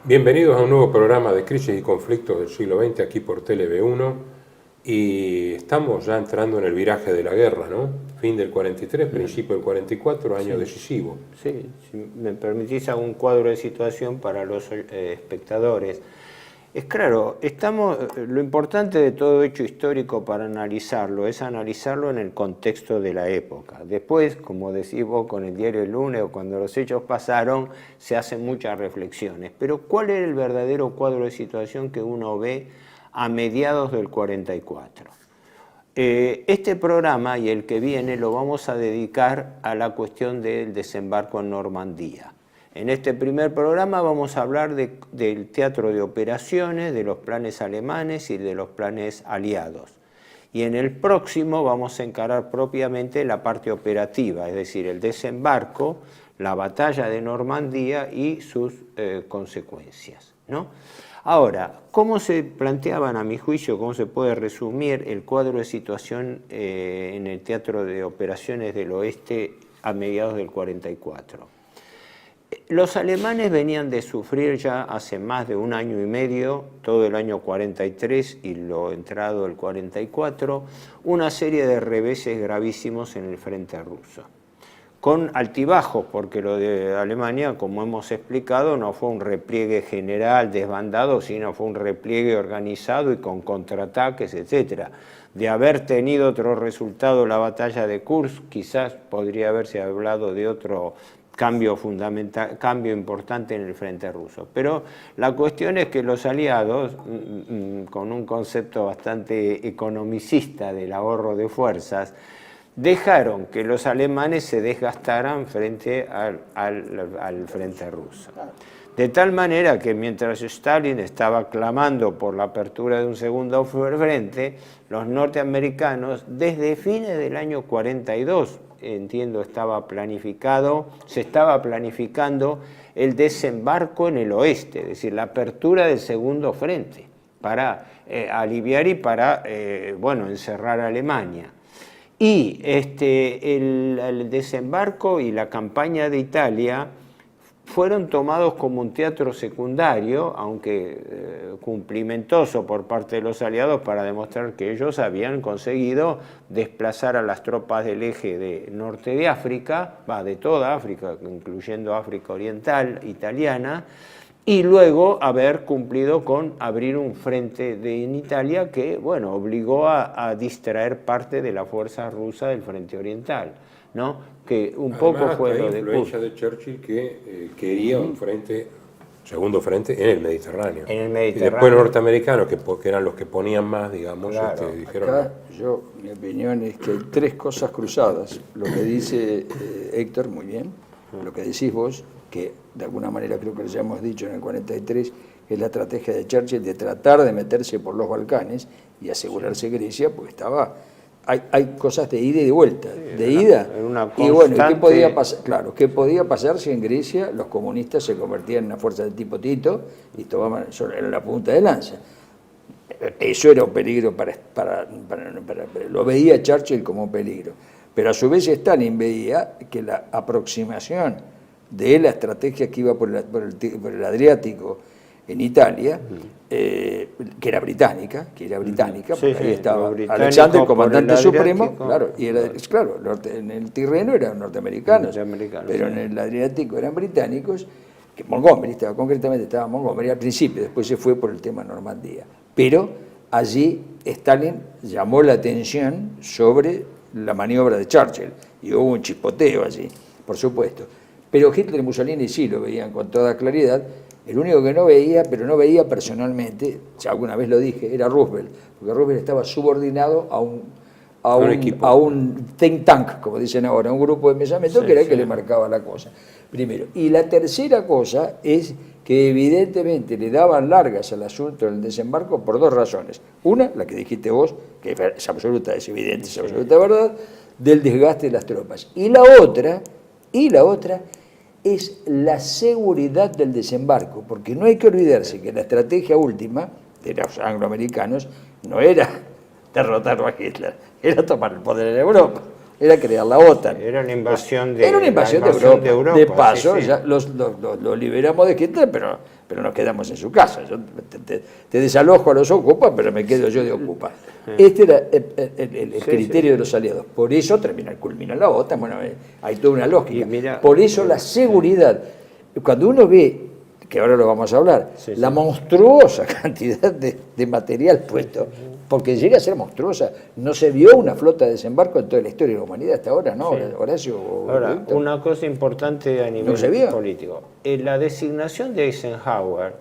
Bienvenidos a un nuevo programa de Crisis y Conflictos del siglo XX aquí por TLV1 y estamos ya entrando en el viraje de la guerra, ¿no? Fin del 43, principio del 44, año decisivo. Sí, si me permitís hago un cuadro de situación para los espectadores. Es claro, lo importante de todo hecho histórico para analizarlo es analizarlo en el contexto de la época. Después, como decís vos con el diario El Lunes o cuando los hechos pasaron, se hacen muchas reflexiones. Pero ¿cuál era el verdadero cuadro de situación que uno ve a mediados del 44? Este programa y el que viene lo vamos a dedicar a la cuestión del desembarco en Normandía. En este primer programa vamos a hablar del teatro de operaciones, de los planes alemanes y de los planes aliados. Y en el próximo vamos a encarar propiamente la parte operativa, es decir, el desembarco, la batalla de Normandía y sus consecuencias, ¿no? Ahora, ¿cómo se planteaban, a mi juicio, cómo se puede resumir el cuadro de situación en el teatro de operaciones del oeste a mediados del 44? Los alemanes venían de sufrir ya hace más de un año y medio, todo el año 43 y lo entrado el 44, una serie de reveses gravísimos en el frente ruso. Con altibajos, porque lo de Alemania, como hemos explicado, no fue un repliegue general desbandado, sino fue un repliegue organizado y con contraataques, etc. De haber tenido otro resultado la batalla de Kursk, quizás podría haberse hablado de otro cambio importante en el frente ruso. Pero la cuestión es que los aliados, con un concepto bastante economicista del ahorro de fuerzas, dejaron que los alemanes se desgastaran frente al frente ruso. De tal manera que mientras Stalin estaba clamando por la apertura de un segundo frente, los norteamericanos, desde fines del año 42, entiendo, se estaba planificando el desembarco en el oeste, es decir, la apertura del segundo frente, para aliviar y para encerrar a Alemania. Y el desembarco y la campaña de Italia fueron tomados como un teatro secundario, aunque cumplimentoso por parte de los aliados para demostrar que ellos habían conseguido desplazar a las tropas del eje de norte de África, de toda África, incluyendo África Oriental, italiana, y luego haber cumplido con abrir un frente en Italia que, obligó a distraer parte de la fuerza rusa del frente oriental, ¿no? Que un poco fue lo de la influencia de Churchill que quería un segundo frente en el Mediterráneo. En el Mediterráneo. Y después los norteamericanos, que eran los que ponían más, digamos, claro. Dijeron... Acá, mi opinión es que hay tres cosas cruzadas. Lo que dice Héctor, muy bien, lo que decís vos, que de alguna manera creo que ya hemos dicho en el 43, es la estrategia de Churchill de tratar de meterse por los Balcanes y asegurarse Grecia, porque hay cosas de ida y de vuelta, y bueno, ¿qué podía pasar? Claro, ¿qué podía pasar si en Grecia los comunistas se convertían en una fuerza de tipo Tito y tomaban era la punta de lanza? Eso era un peligro lo veía Churchill como un peligro, pero a su vez Stalin veía que la aproximación de la estrategia que iba por el Adriático en Italia, que era británica, porque ahí estaba Alexander, el comandante supremo, claro, y en el Tirreno eran norteamericanos, pero en el Adriático eran británicos, que Montgomery estaba Montgomery al principio, después se fue por el tema Normandía. Pero allí Stalin llamó la atención sobre la maniobra de Churchill, y hubo un chispoteo allí, por supuesto. Pero Hitler y Mussolini sí lo veían con toda claridad. El único que no veía, pero no veía personalmente, ya alguna vez lo dije, era Roosevelt, porque Roosevelt estaba subordinado a un think tank, como dicen ahora, un grupo de pensamiento que era el que le marcaba la cosa. Primero. Y la tercera cosa es que evidentemente le daban largas al asunto del desembarco por dos razones. Una, la que dijiste vos, que es absoluta, es evidente, es absoluta verdad, del desgaste de las tropas. Y la otra es la seguridad del desembarco, porque no hay que olvidarse que la estrategia última de los angloamericanos no era derrotar a Hitler, era tomar el poder en Europa, era crear la OTAN. Era una invasión de Europa. De paso, sí. Ya lo liberamos de Hitler, pero pero nos quedamos en su casa. Yo te desalojo a los ocupas, pero me quedo yo de ocupa. Este era el criterio de los aliados. Por eso culmina la OTAN. Bueno, hay toda una lógica. Por eso la seguridad. Cuando uno ve, que ahora lo vamos a hablar, la monstruosa cantidad de material puesto, porque llega a ser monstruosa. No se vio una flota de desembarco en toda la historia de la humanidad hasta ahora, ¿no? Horacio. Ahora, una cosa importante a nivel político. La designación de Eisenhower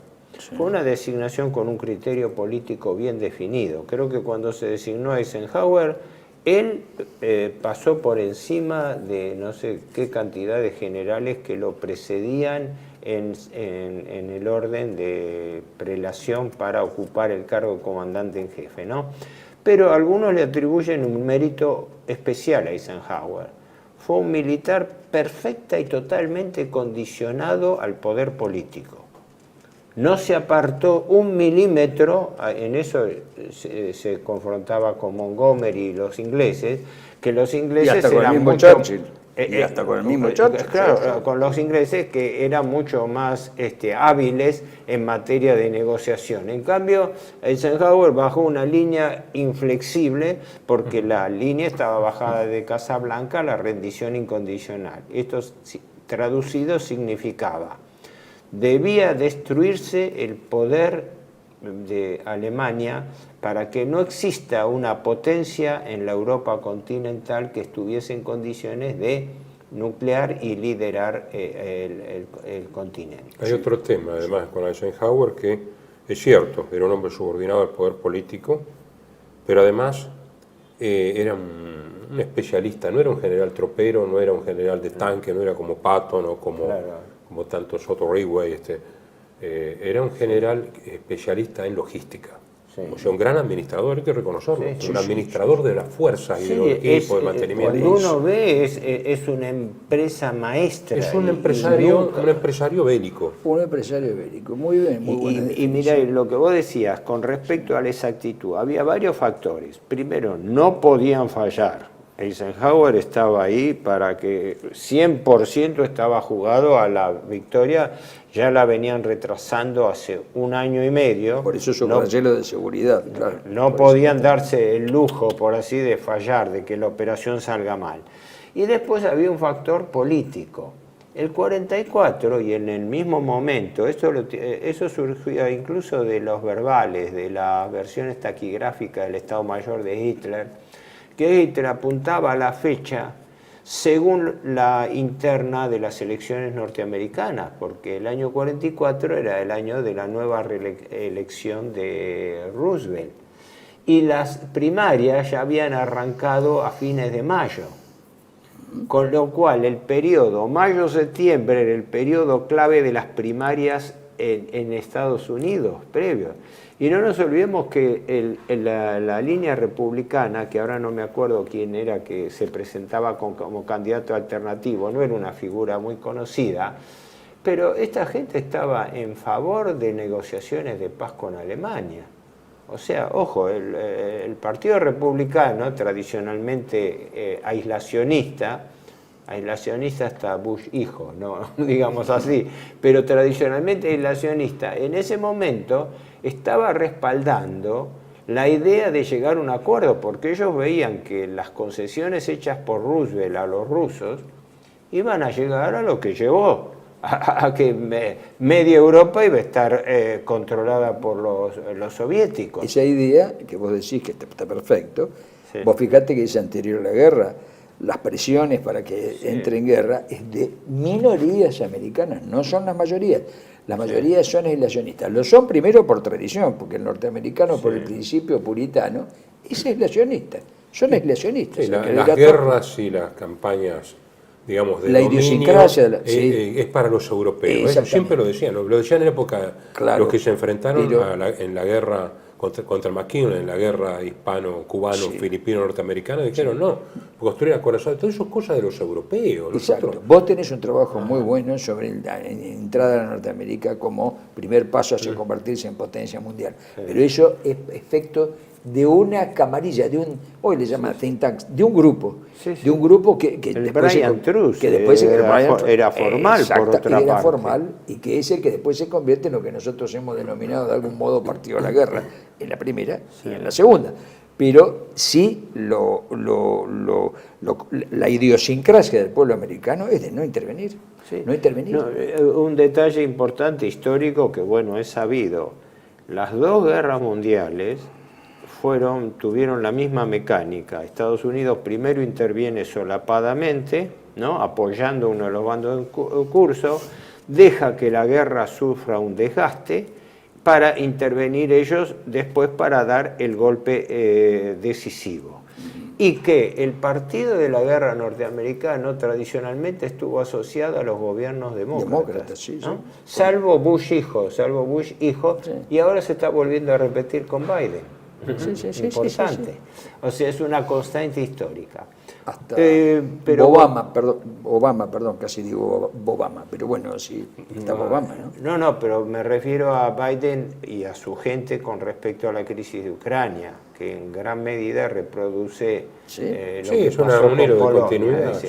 fue una designación con un criterio político bien definido. Creo que cuando se designó a Eisenhower, él pasó por encima de no sé qué cantidad de generales que lo precedían en el orden de prelación para ocupar el cargo de comandante en jefe, ¿no? Pero algunos le atribuyen un mérito especial a Eisenhower. Fue un militar perfecta y totalmente condicionado al poder político. No se apartó un milímetro, en eso se confrontaba con Montgomery y los ingleses, que los ingleses y hasta con eran el mismo mucho... Churchill. Y hasta con el mismo Churchill. Claro, con los ingleses que eran mucho más hábiles en materia de negociación. En cambio, Eisenhower bajó una línea inflexible porque la línea estaba bajada de Casablanca a la rendición incondicional. Esto traducido significaba: debía destruirse el poder de Alemania para que no exista una potencia en la Europa continental que estuviese en condiciones de nuclear y liderar el continente. Hay otro tema, además, con Eisenhower, que es cierto, era un hombre subordinado al poder político, pero además era un especialista, no era un general tropero, no era un general de tanque, no era como Patton o como tantos Otto Ridgway, era un general especialista en logística. O sea, un gran administrador, hay que reconocerlo, un administrador de las fuerzas y de los equipos de mantenimiento. Cuando uno ve, es una empresa maestra. Es un empresario bélico. Un empresario bélico, muy bien, muy buena y mirá, lo que vos decías con respecto a la exactitud, había varios factores. Primero, no podían fallar. Eisenhower estaba ahí para que 100% estaba jugado a la victoria, ya la venían retrasando hace 1 año y medio. Por eso subrayé de seguridad, claro. No podían darse el lujo, por así, de fallar, de que la operación salga mal. Y después había un factor político. El 44, y en el mismo momento, eso surgió incluso de los verbales, de las versiones taquigráficas del Estado Mayor de Hitler, que Hitler apuntaba a la fecha según la interna de las elecciones norteamericanas, porque el año 44 era el año de la nueva elección de Roosevelt. Y las primarias ya habían arrancado a fines de mayo, con lo cual el periodo mayo-septiembre era el periodo clave de las primarias en Estados Unidos, previo. Y no nos olvidemos que la línea republicana, que ahora no me acuerdo quién era que se presentaba como candidato alternativo, no era una figura muy conocida, pero esta gente estaba en favor de negociaciones de paz con Alemania. O sea, ojo, el Partido Republicano, tradicionalmente aislacionista hasta Bush hijo, no digamos así, pero tradicionalmente aislacionista, en ese momento estaba respaldando la idea de llegar a un acuerdo, porque ellos veían que las concesiones hechas por Roosevelt a los rusos iban a llegar a lo que llevó, a que media Europa iba a estar controlada por los soviéticos. Esa idea que vos decís que está perfecto, vos fijate que es anterior a la guerra. Las presiones para que entre en guerra es de minorías americanas, no son las mayorías. Las mayorías son aislacionistas. Lo son primero por tradición, porque el norteamericano, por el principio puritano, es aislacionista. Son aislacionistas. Las guerras y las campañas, digamos, de la dominio, idiosincrasia es para los europeos. Eso siempre lo decían en época, los que se enfrentaron en la guerra contra McKinley, en la guerra hispano-cubano-filipino-norteamericana, dijeron no, construir acorazados, todo eso es cosa de los europeos. Exacto. Nosotros, Vos tenés un trabajo muy bueno sobre la entrada a Norteamérica como primer paso hacia convertirse en potencia mundial. Pero eso es efecto de una camarilla, hoy le llaman think tanks, de un grupo. De un grupo que el después Brian Truss, era formal, por otra era parte. formal, y que es el que después se convierte en lo que nosotros hemos denominado de algún modo partido a la guerra, en la primera y en la segunda. Pero sí la idiosincrasia del pueblo americano es de no intervenir. Sí. No intervenir. No, un detalle importante histórico que, bueno, es sabido. Las dos guerras mundiales tuvieron la misma mecánica. Estados Unidos primero interviene solapadamente, ¿no?, apoyando uno de los bandos en curso, deja que la guerra sufra un desgaste para intervenir ellos después para dar el golpe decisivo. Y que el partido de la guerra norteamericano tradicionalmente estuvo asociado a los gobiernos demócratas, sí, ¿no? sí. Salvo Bush hijo, sí. Y ahora se está volviendo a repetir con Biden. Importante. Sí. O sea, es una constante histórica. Hasta pero Obama, casi digo Obama, pero bueno, sí, está Obama, ¿no? No, pero me refiero a Biden y a su gente con respecto a la crisis de Ucrania, que en gran medida reproduce lo que es pasó un hilo con de Polonia, continuidad.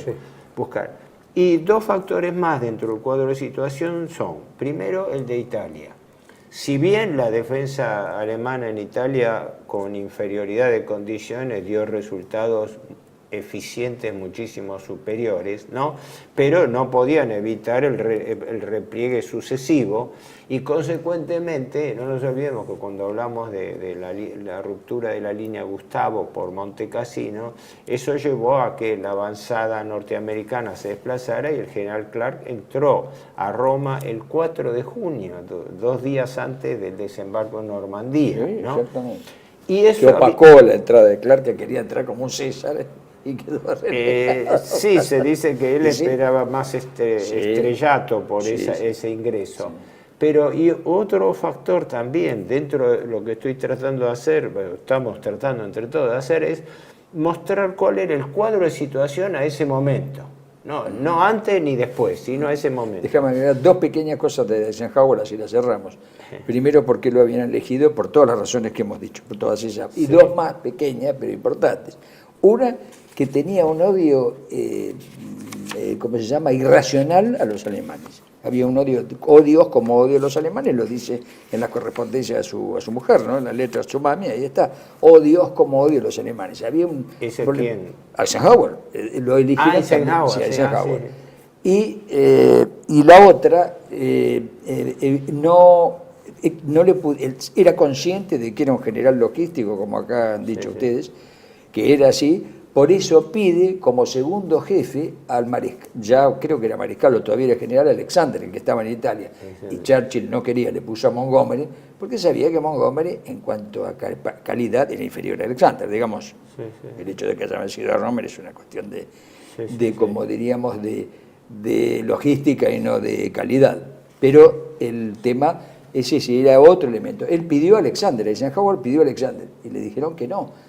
Buscar. Y dos factores más dentro del cuadro de situación son, primero, el de Italia. Si bien la defensa alemana en Italia con inferioridad de condiciones dio resultados eficientes muchísimo superiores, ¿no?, pero no podían evitar el repliegue sucesivo y consecuentemente no nos olvidemos que cuando hablamos de la ruptura de la línea Gustavo por Monte Cassino, eso llevó a que la avanzada norteamericana se desplazara y el general Clark entró a Roma el 4 de junio, 2 días antes del desembarco en Normandía, sí, ¿no? Exactamente. Y eso que opacó la entrada de Clark, que quería entrar como un César y quedó sí, se dice que él esperaba más estrellato por ese ingreso. Sí. Pero y otro factor también, dentro de lo que estoy tratando de hacer, estamos tratando entre todos de hacer, es mostrar cuál era el cuadro de situación a ese momento. No antes ni después, sino a ese momento. Déjame agregar dos pequeñas cosas de Eisenhower, así las cerramos. Primero, porque lo habían elegido por todas las razones que hemos dicho, por todas ellas. Y dos más pequeñas, pero importantes. Una, que tenía un odio, ¿cómo se llama?, irracional a los alemanes. Había un odios como odio a los alemanes, lo dice en la correspondencia a su mujer, ¿no?, en la letra de su mami, ahí está, odios como odio a los alemanes. Había un ¿Ese quién? Eisenhower, lo eligieron Eisenhower, también, Eisenhower. Sí. Y la otra, era consciente de que era un general logístico, como acá han dicho ustedes, que era así. Por eso pide como segundo jefe al mariscal, ya creo que era mariscal o todavía era general Alexander, el que estaba en Italia. Y Churchill no quería, le puso a Montgomery, porque sabía que Montgomery, en cuanto a calidad, era inferior a Alexander. Digamos, el hecho de que haya vencido a Rommel es una cuestión como diríamos, de logística y no de calidad. Pero el tema ese era otro elemento. Él pidió a Alexander, Eisenhower pidió a Alexander, y le dijeron que no.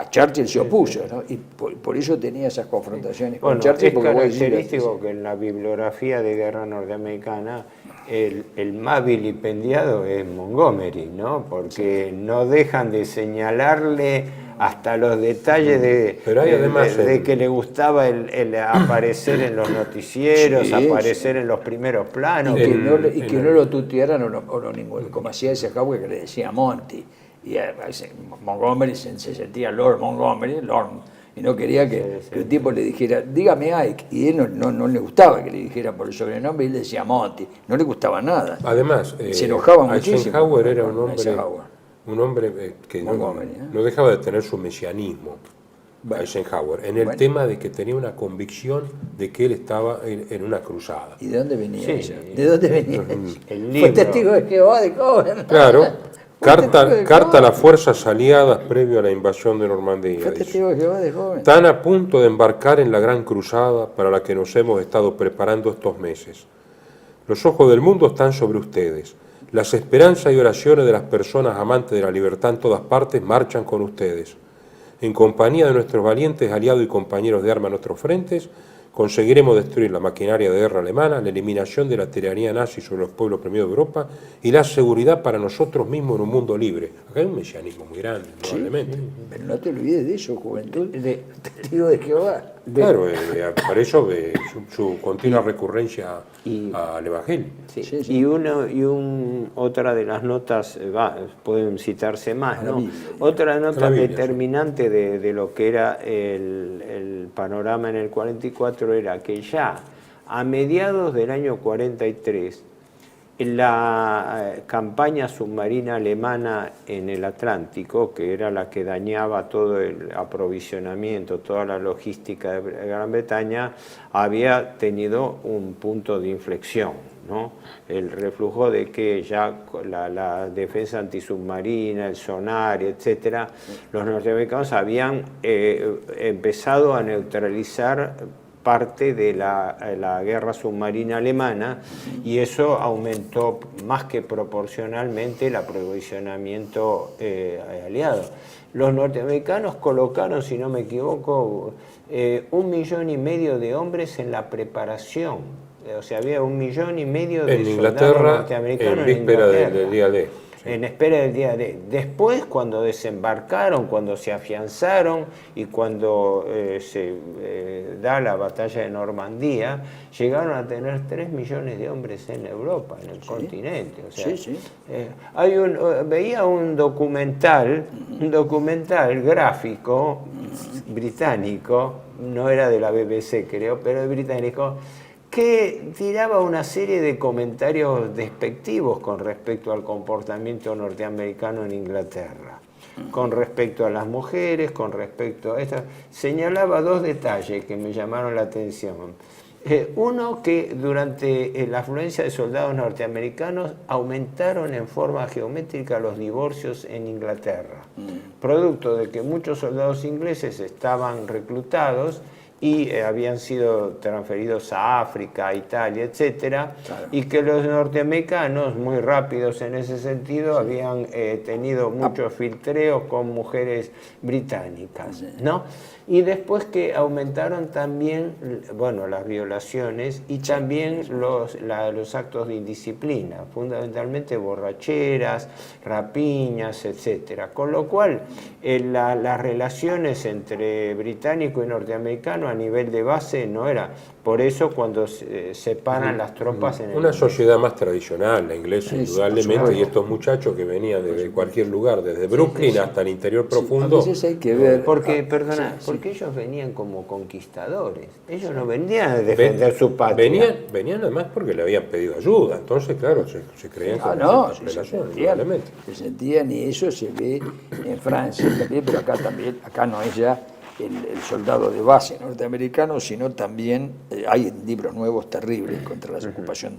Churchill se opuso, ¿no? Y por eso tenía esas confrontaciones con Churchill. Es característico que en la bibliografía de guerra norteamericana el más vilipendiado es Montgomery, ¿no? Porque no dejan de señalarle hasta los detalles de que le gustaba el aparecer en los noticieros, aparecer en los primeros planos. Y que no lo tutearan como hacía ese Eisenhower, que le decía Monty. Y Montgomery se sentía Lord Montgomery, y no quería que el tipo le dijera, dígame Ike, y él no le gustaba que le dijera por el sobrenombre, y él le decía Monty, no le gustaba nada. Además, se enojaba muchísimo. Eisenhower era un hombre que no dejaba de tener su mesianismo, Eisenhower, en el tema de que tenía una convicción de que él estaba en una cruzada. ¿Y de dónde venía eso? ¿De dónde venía? Fue testigo de Jehová de joven. Claro. Carta a las fuerzas aliadas previo a la invasión de Normandía. Están a punto de embarcar en la gran cruzada para la que nos hemos estado preparando estos meses. Los ojos del mundo están sobre ustedes. Las esperanzas y oraciones de las personas amantes de la libertad en todas partes marchan con ustedes. En compañía de nuestros valientes aliados y compañeros de armas a nuestros frentes, conseguiremos destruir la maquinaria de guerra alemana, la eliminación de la tiranía nazi sobre los pueblos oprimidos de Europa y la seguridad para nosotros mismos en un mundo libre. Acá hay un mesianismo muy grande, probablemente. Sí, pero no te olvides de eso, juventud, testigo de Jehová. Claro, por eso su continua recurrencia al Evangelio. Sí. Sí, sí. Y otra de las notas, pueden citarse más, ¿no? Biblia. Otra nota La Biblia, determinante de lo que era el panorama en el 44 era que ya a mediados del año 43 la campaña submarina alemana en el Atlántico, que era la que dañaba todo el aprovisionamiento, toda la logística de Gran Bretaña, había tenido un punto de inflexión, ¿no? El reflujo de que ya la defensa antisubmarina, el sonar, etcétera, los norteamericanos habían empezado a neutralizar parte de la guerra submarina alemana, y eso aumentó más que proporcionalmente el aprovisionamiento aliado. Los norteamericanos colocaron, si no me equivoco, 1,5 millones de hombres en la preparación. O sea, había 1,5 millones de En soldados Inglaterra, norteamericanos en víspera Inglaterra. del día D. Sí. En espera del día D. Después, cuando desembarcaron, cuando se afianzaron y cuando se da la batalla de Normandía, llegaron a tener 3 millones de hombres en Europa, en el continente. O sea, Sí, sí. veía un documental gráfico británico, no era de la BBC creo, pero británico, que tiraba una serie de comentarios despectivos con respecto al comportamiento norteamericano en Inglaterra, con respecto a las mujeres, con respecto a esto. Señalaba 2 detalles que me llamaron la atención. Uno, que durante la afluencia de soldados norteamericanos aumentaron en forma geométrica los divorcios en Inglaterra, producto de que muchos soldados ingleses estaban reclutados y habían sido transferidos a África, a Italia, etcétera, claro. Y que los norteamericanos, muy rápidos en ese sentido, habían tenido muchos filtreos con mujeres británicas, ¿no? Y después que aumentaron también, bueno, las violaciones y también los actos de indisciplina, fundamentalmente borracheras, rapiñas, etcétera. Con lo cual, las relaciones entre británico y norteamericano a nivel de base no era. Por eso cuando se separan las tropas en una sociedad más tradicional, la inglesa, indudablemente, y estos muchachos que venían desde cualquier lugar, desde Brooklyn hasta el interior profundo. A veces hay que ver. Porque, porque ellos venían como conquistadores, ellos no venían a defender su patria. Venían además porque le habían pedido ayuda, entonces claro, se creían con relación, indudablemente. Se sentían, y eso se ve en Francia también, pero acá también, acá no es ya el soldado de base norteamericano, sino también hay libros nuevos terribles contra la ocupación,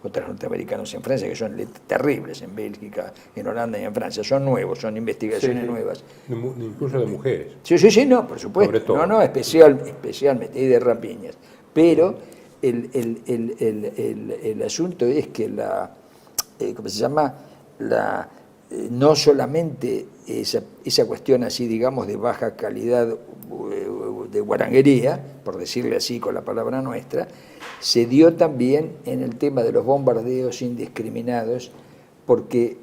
contra los norteamericanos en Francia, que son terribles en Bélgica, en Holanda y en Francia. Son nuevos, son investigaciones nuevas. Incluso de mujeres. Sí, no, por supuesto. No, especialmente, y de rapiñas. Pero el asunto es que ¿cómo se llama? No solamente esa cuestión así, digamos, de baja calidad de guaranguería, por decirle así con la palabra nuestra, se dio también en el tema de los bombardeos indiscriminados, porque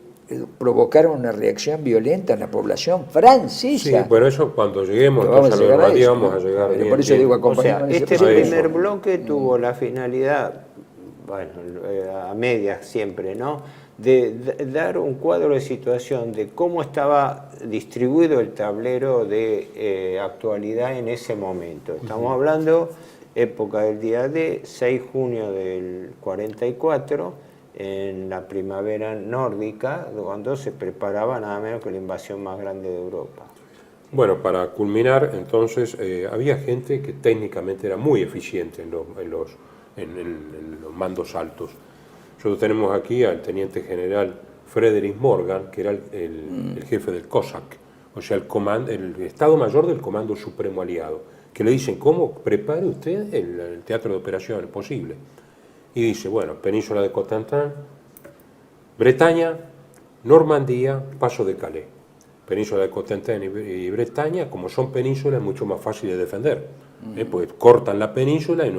provocaron una reacción violenta en la población francesa. Sí, pero eso cuando lleguemos entonces a la Normandía vamos a llegar bien. Por eso digo, este primer bloque tuvo la finalidad, bueno, a medias siempre, ¿no?, de dar un cuadro de situación de cómo estaba distribuido el tablero de actualidad en ese momento. Estamos hablando época del día D, 6 de junio del 44, en la primavera nórdica, cuando se preparaba nada menos que la invasión más grande de Europa. Bueno, para culminar, entonces, había gente que técnicamente era muy eficiente en los mandos altos. Nosotros tenemos aquí al teniente general Frederick Morgan, que era el jefe del COSAC, o sea, el Estado Mayor del Comando Supremo Aliado, que le dicen, ¿cómo prepare usted el teatro de operaciones? Posible. Y dice, bueno, Península de Cotentin, Bretaña, Normandía, Paso de Calais. península de Cotentin y Bretaña, como son penínsulas, es mucho más fácil de defender. Pues cortan la península y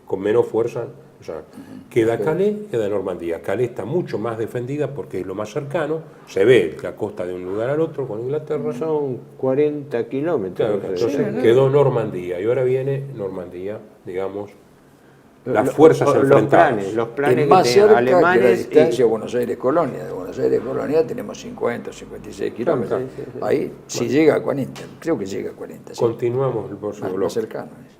con menos fuerza. O sea, queda Calais, queda Normandía. Calais está mucho más defendida porque es lo más cercano, se ve la costa de un lugar al otro con Inglaterra. Son 40 kilómetros. Claro, entonces quedó Normandía y ahora viene Normandía, digamos, las fuerzas enfrentadas. Los planes es más que cerca alemanes que la distancia de Buenos Aires-Colonia. De Buenos Aires-Colonia tenemos 50 o 56 kilómetros. Sí. Ahí, si llega a 40, creo que llega a 40. Sí. Continuamos el próximo Más bloque. cercano es.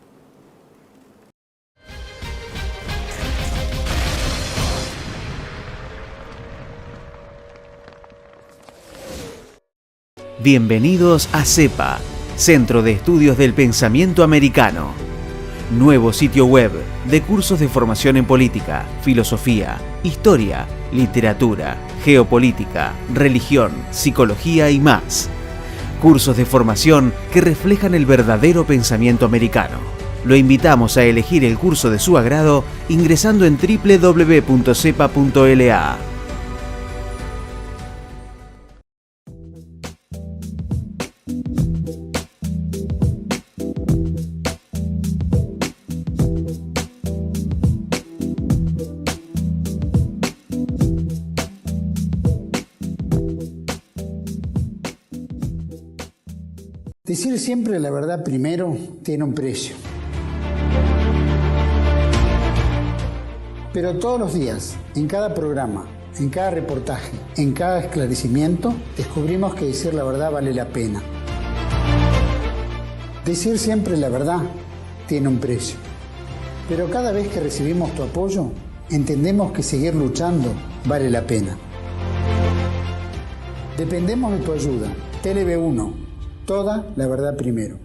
Bienvenidos a CEPA, Centro de Estudios del Pensamiento Americano. Nuevo sitio web de cursos de formación en política, filosofía, historia, literatura, geopolítica, religión, psicología y más. Cursos de formación que reflejan el verdadero pensamiento americano. Lo invitamos a elegir el curso de su agrado ingresando en www.cepa.la. Decir siempre la verdad primero tiene un precio. Pero todos los días, en cada programa, en cada reportaje, en cada esclarecimiento, descubrimos que decir la verdad vale la pena. Decir siempre la verdad tiene un precio. Pero cada vez que recibimos tu apoyo, entendemos que seguir luchando vale la pena. Dependemos de tu ayuda. TLV1. Toda la verdad primero.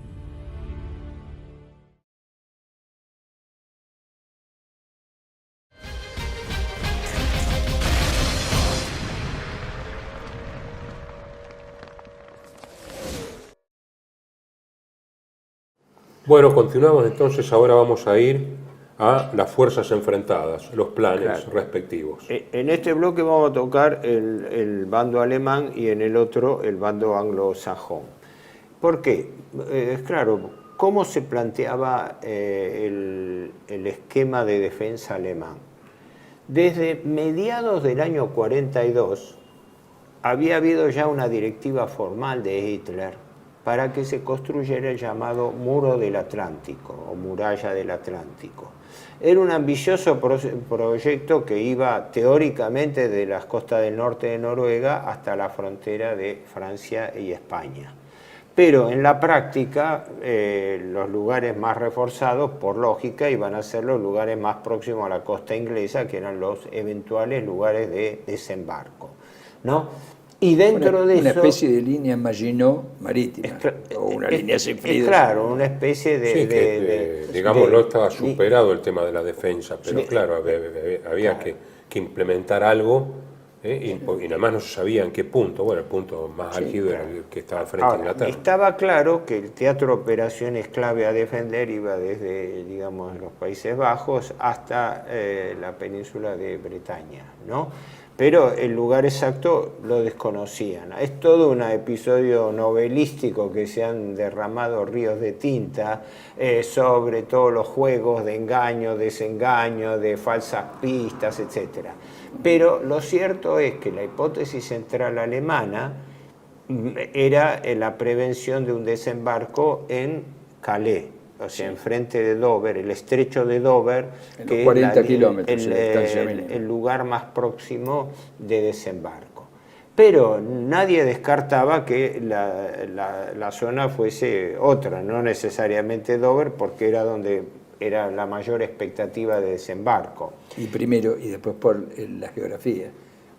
Bueno, continuamos entonces, ahora vamos a ir a las fuerzas enfrentadas, los planes respectivos. En este bloque vamos a tocar el bando alemán y en el otro el bando anglosajón. ¿Por qué? Es claro, ¿cómo se planteaba el esquema de defensa alemán? Desde mediados del año 42 había habido ya una directiva formal de Hitler para que se construyera el llamado Muro del Atlántico o Muralla del Atlántico. Era un ambicioso proyecto que iba teóricamente de las costas del norte de Noruega hasta la frontera de Francia y España. Pero en la práctica, los lugares más reforzados, por lógica, iban a ser los lugares más próximos a la costa inglesa, que eran los eventuales lugares de desembarco, ¿no? Y dentro de eso... Una especie de línea Maginot marítima, o una línea Siegfried. Claro, una especie de... Sí, digamos, no estaba superado el tema de la defensa, pero claro, había que implementar algo. Y nada más no se sabía en qué punto. Bueno, el punto más álgido era el que estaba frente a Inglaterra. Estaba claro que el teatro de operaciones clave a defender iba desde, digamos, los Países Bajos hasta la península de Bretaña, ¿no? Pero el lugar exacto lo desconocían. Es todo un episodio novelístico que se han derramado ríos de tinta sobre todos los juegos de engaño, desengaño, de falsas pistas, etc. Pero lo cierto es que la hipótesis central alemana era la prevención de un desembarco en Calais, o sea, enfrente de Dover, el estrecho de Dover, que 40 kilómetros el lugar más próximo de desembarco. Pero nadie descartaba que la zona fuese otra, no necesariamente Dover, porque era donde era la mayor expectativa de desembarco. Y primero, y después por la geografía,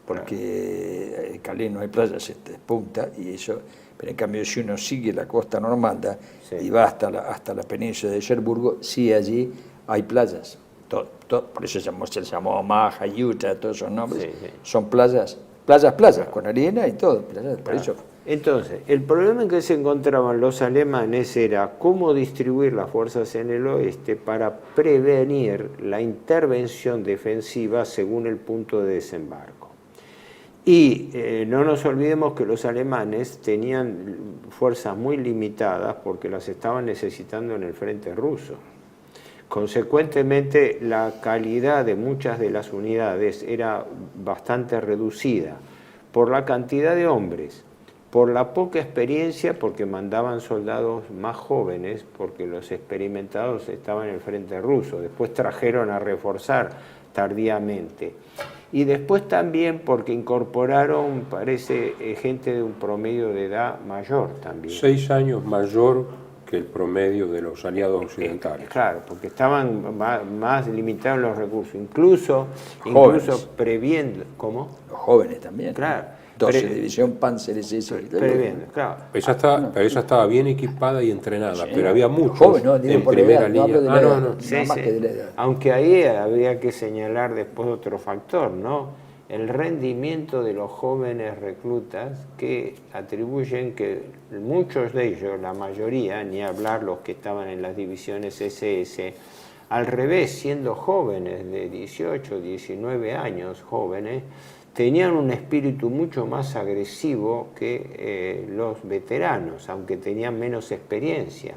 porque en Calais no hay playas, punta, y eso... Pero en cambio, si uno sigue la costa normanda y va hasta la península de Cherburgo, sí allí hay playas. Por eso se llamó Omaha, Utah, todos esos nombres. Son playas, con arena y todo. Por eso. Entonces, el problema en que se encontraban los alemanes era cómo distribuir las fuerzas en el oeste para prevenir la intervención defensiva según el punto de desembarco. Y no nos olvidemos que los alemanes tenían fuerzas muy limitadas porque las estaban necesitando en el frente ruso. Consecuentemente, la calidad de muchas de las unidades era bastante reducida por la cantidad de hombres, por la poca experiencia, porque mandaban soldados más jóvenes, porque los experimentados estaban en el frente ruso. Después trajeron a reforzar tardíamente. Y después también porque incorporaron, parece, gente de un promedio de edad mayor también. 6 años mayor que el promedio de los aliados occidentales. Claro, porque estaban más limitados los recursos, incluso previendo. ¿Cómo? Los jóvenes también. Claro. 12 División Panzer SS. Previendo, claro. Esa estaba bien equipada y entrenada, Sí, pero había muchos joven, no, digo en por la primera edad, no línea. hablo de la edad. No. Sí, Nada más sí. que de la edad. Aunque ahí habría que señalar después otro factor, ¿no? El rendimiento de los jóvenes reclutas, que atribuyen que muchos de ellos, la mayoría, ni hablar los que estaban en las divisiones SS, al revés, siendo jóvenes de 18, 19 años, jóvenes, tenían un espíritu mucho más agresivo que los veteranos, aunque tenían menos experiencia.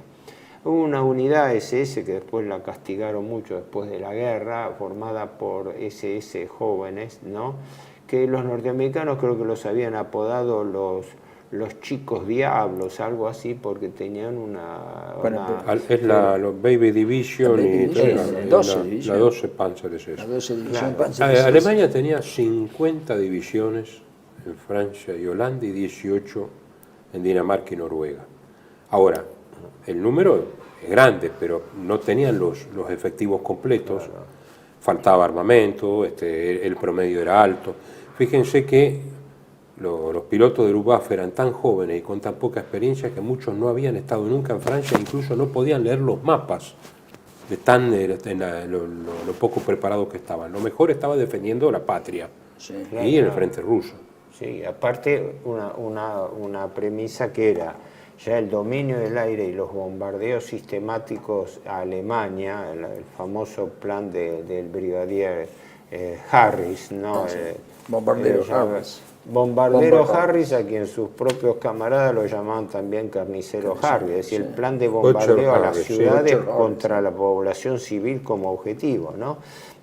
Hubo una unidad SS que después la castigaron mucho después de la guerra, formada por SS jóvenes, ¿no? Que los norteamericanos creo que los habían apodado los chicos diablos, algo así, porque tenían Es los Baby Division y la 12 División. la 12 Panzer SS. La 12 División Claro. Panzer SS. Alemania tenía 50 divisiones en Francia y Holanda y 18 en Dinamarca y Noruega. Ahora, el número es grande, pero no tenían los efectivos completos, faltaba armamento, el promedio era alto. Fíjense que los pilotos de Luftwaffe eran tan jóvenes y con tan poca experiencia que muchos no habían estado nunca en Francia, incluso no podían leer los mapas de lo poco preparados que estaban. Lo mejor estaba defendiendo la patria y en el frente ruso. Sí, aparte una premisa que era ya el dominio del aire y los bombardeos sistemáticos a Alemania, el famoso plan del brigadier Harris, ¿no? Bombardero Harris. Bombardero Harris, a quien sus propios camaradas lo llamaban también carnicero Harris, es decir, el plan de bombardeo a las Harris, sí, ciudades Butcher contra la población civil como objetivo, ¿no?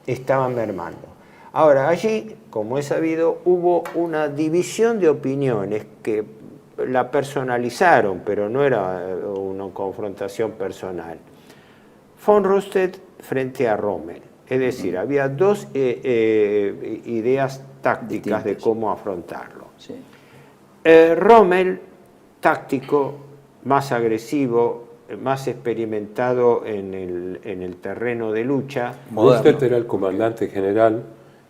Estaban mermando. Ahora, allí, como es sabido, hubo una división de opiniones que la personalizaron, pero no era una confrontación personal. Von Rundstedt frente a Rommel. Es decir, había dos ideas tácticas de cómo afrontarlo. Sí. Rommel, táctico, más agresivo, más experimentado en el terreno de lucha. Rundstedt era el comandante general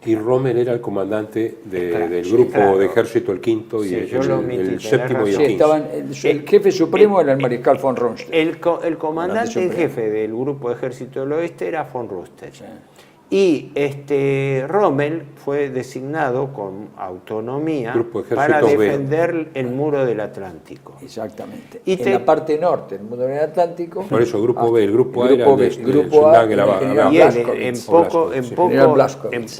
y Rommel era el comandante del grupo claro. de ejército, el quinto y Sí, yo lo omití, el tenés séptimo y el razón. Sí, 15. el jefe supremo era el mariscal von Rundstedt. El comandante en supremo. jefe del grupo de ejército del oeste era von Rundstedt. Sí. Y Rommel fue designado con autonomía Grupo de para Ejército B. defender el muro del Atlántico. Exactamente. Y en la parte norte, el mundo del Atlántico. Por eso, grupo B, el grupo A era grupo B, el grupo A, Schützenberg, el general Y él, Blaskowitz.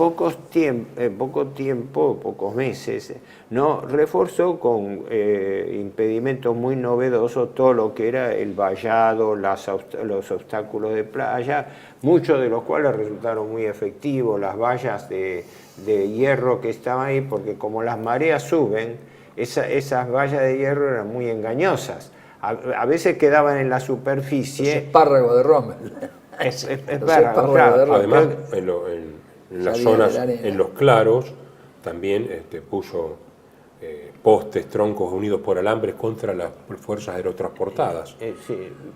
pocos meses, ¿no? Reforzó con impedimentos muy novedosos todo lo que era el vallado, los obstáculos de playa, muchos de los cuales resultaron muy efectivos, las vallas de hierro que estaban ahí, porque como las mareas suben, esas vallas de hierro eran muy engañosas. A veces quedaban en la superficie. Los espárragos de Rommel. Espárragos, claro. Además, en las Salía zonas, de la arena. en los claros, también puso postes, troncos unidos por alambres contra las fuerzas aerotransportadas.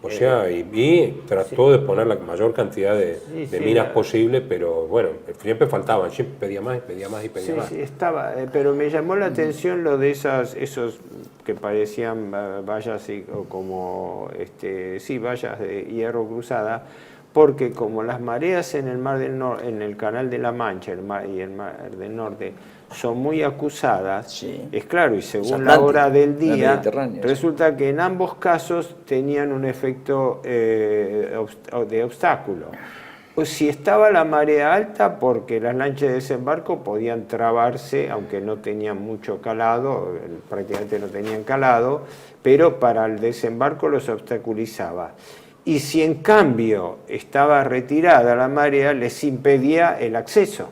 O sea, y trató de poner la mayor cantidad de minas posible, pero bueno, siempre faltaban, siempre pedía más y pedía más y pedía más. Sí, estaba, pero me llamó la atención lo de esos que parecían vallas vallas de hierro cruzada, porque como las mareas en el mar del Norte, en el Canal de la Mancha y el Mar del Norte son muy acusadas, Sí. es claro, y según Atlántico, la hora del la día, Mediterránea, resulta que en ambos casos tenían un efecto de obstáculo. Pues si estaba la marea alta, porque las lanchas de desembarco podían trabarse, aunque no tenían mucho calado, prácticamente no tenían calado, pero para el desembarco los obstaculizaba. Y si en cambio estaba retirada la marea, les impedía el acceso,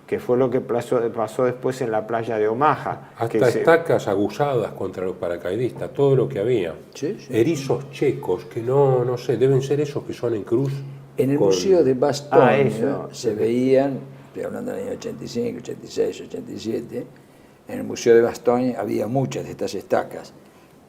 que fue lo que pasó después en la playa de Omaha. Hasta estacas aguzadas contra los paracaidistas, todo lo que había. Sí. Erizos checos, que no sé, deben ser esos que son en cruz. En el museo de Bastogne eso. se veían, estoy hablando del año 85, 86, 87, en el museo de Bastogne había muchas de estas estacas.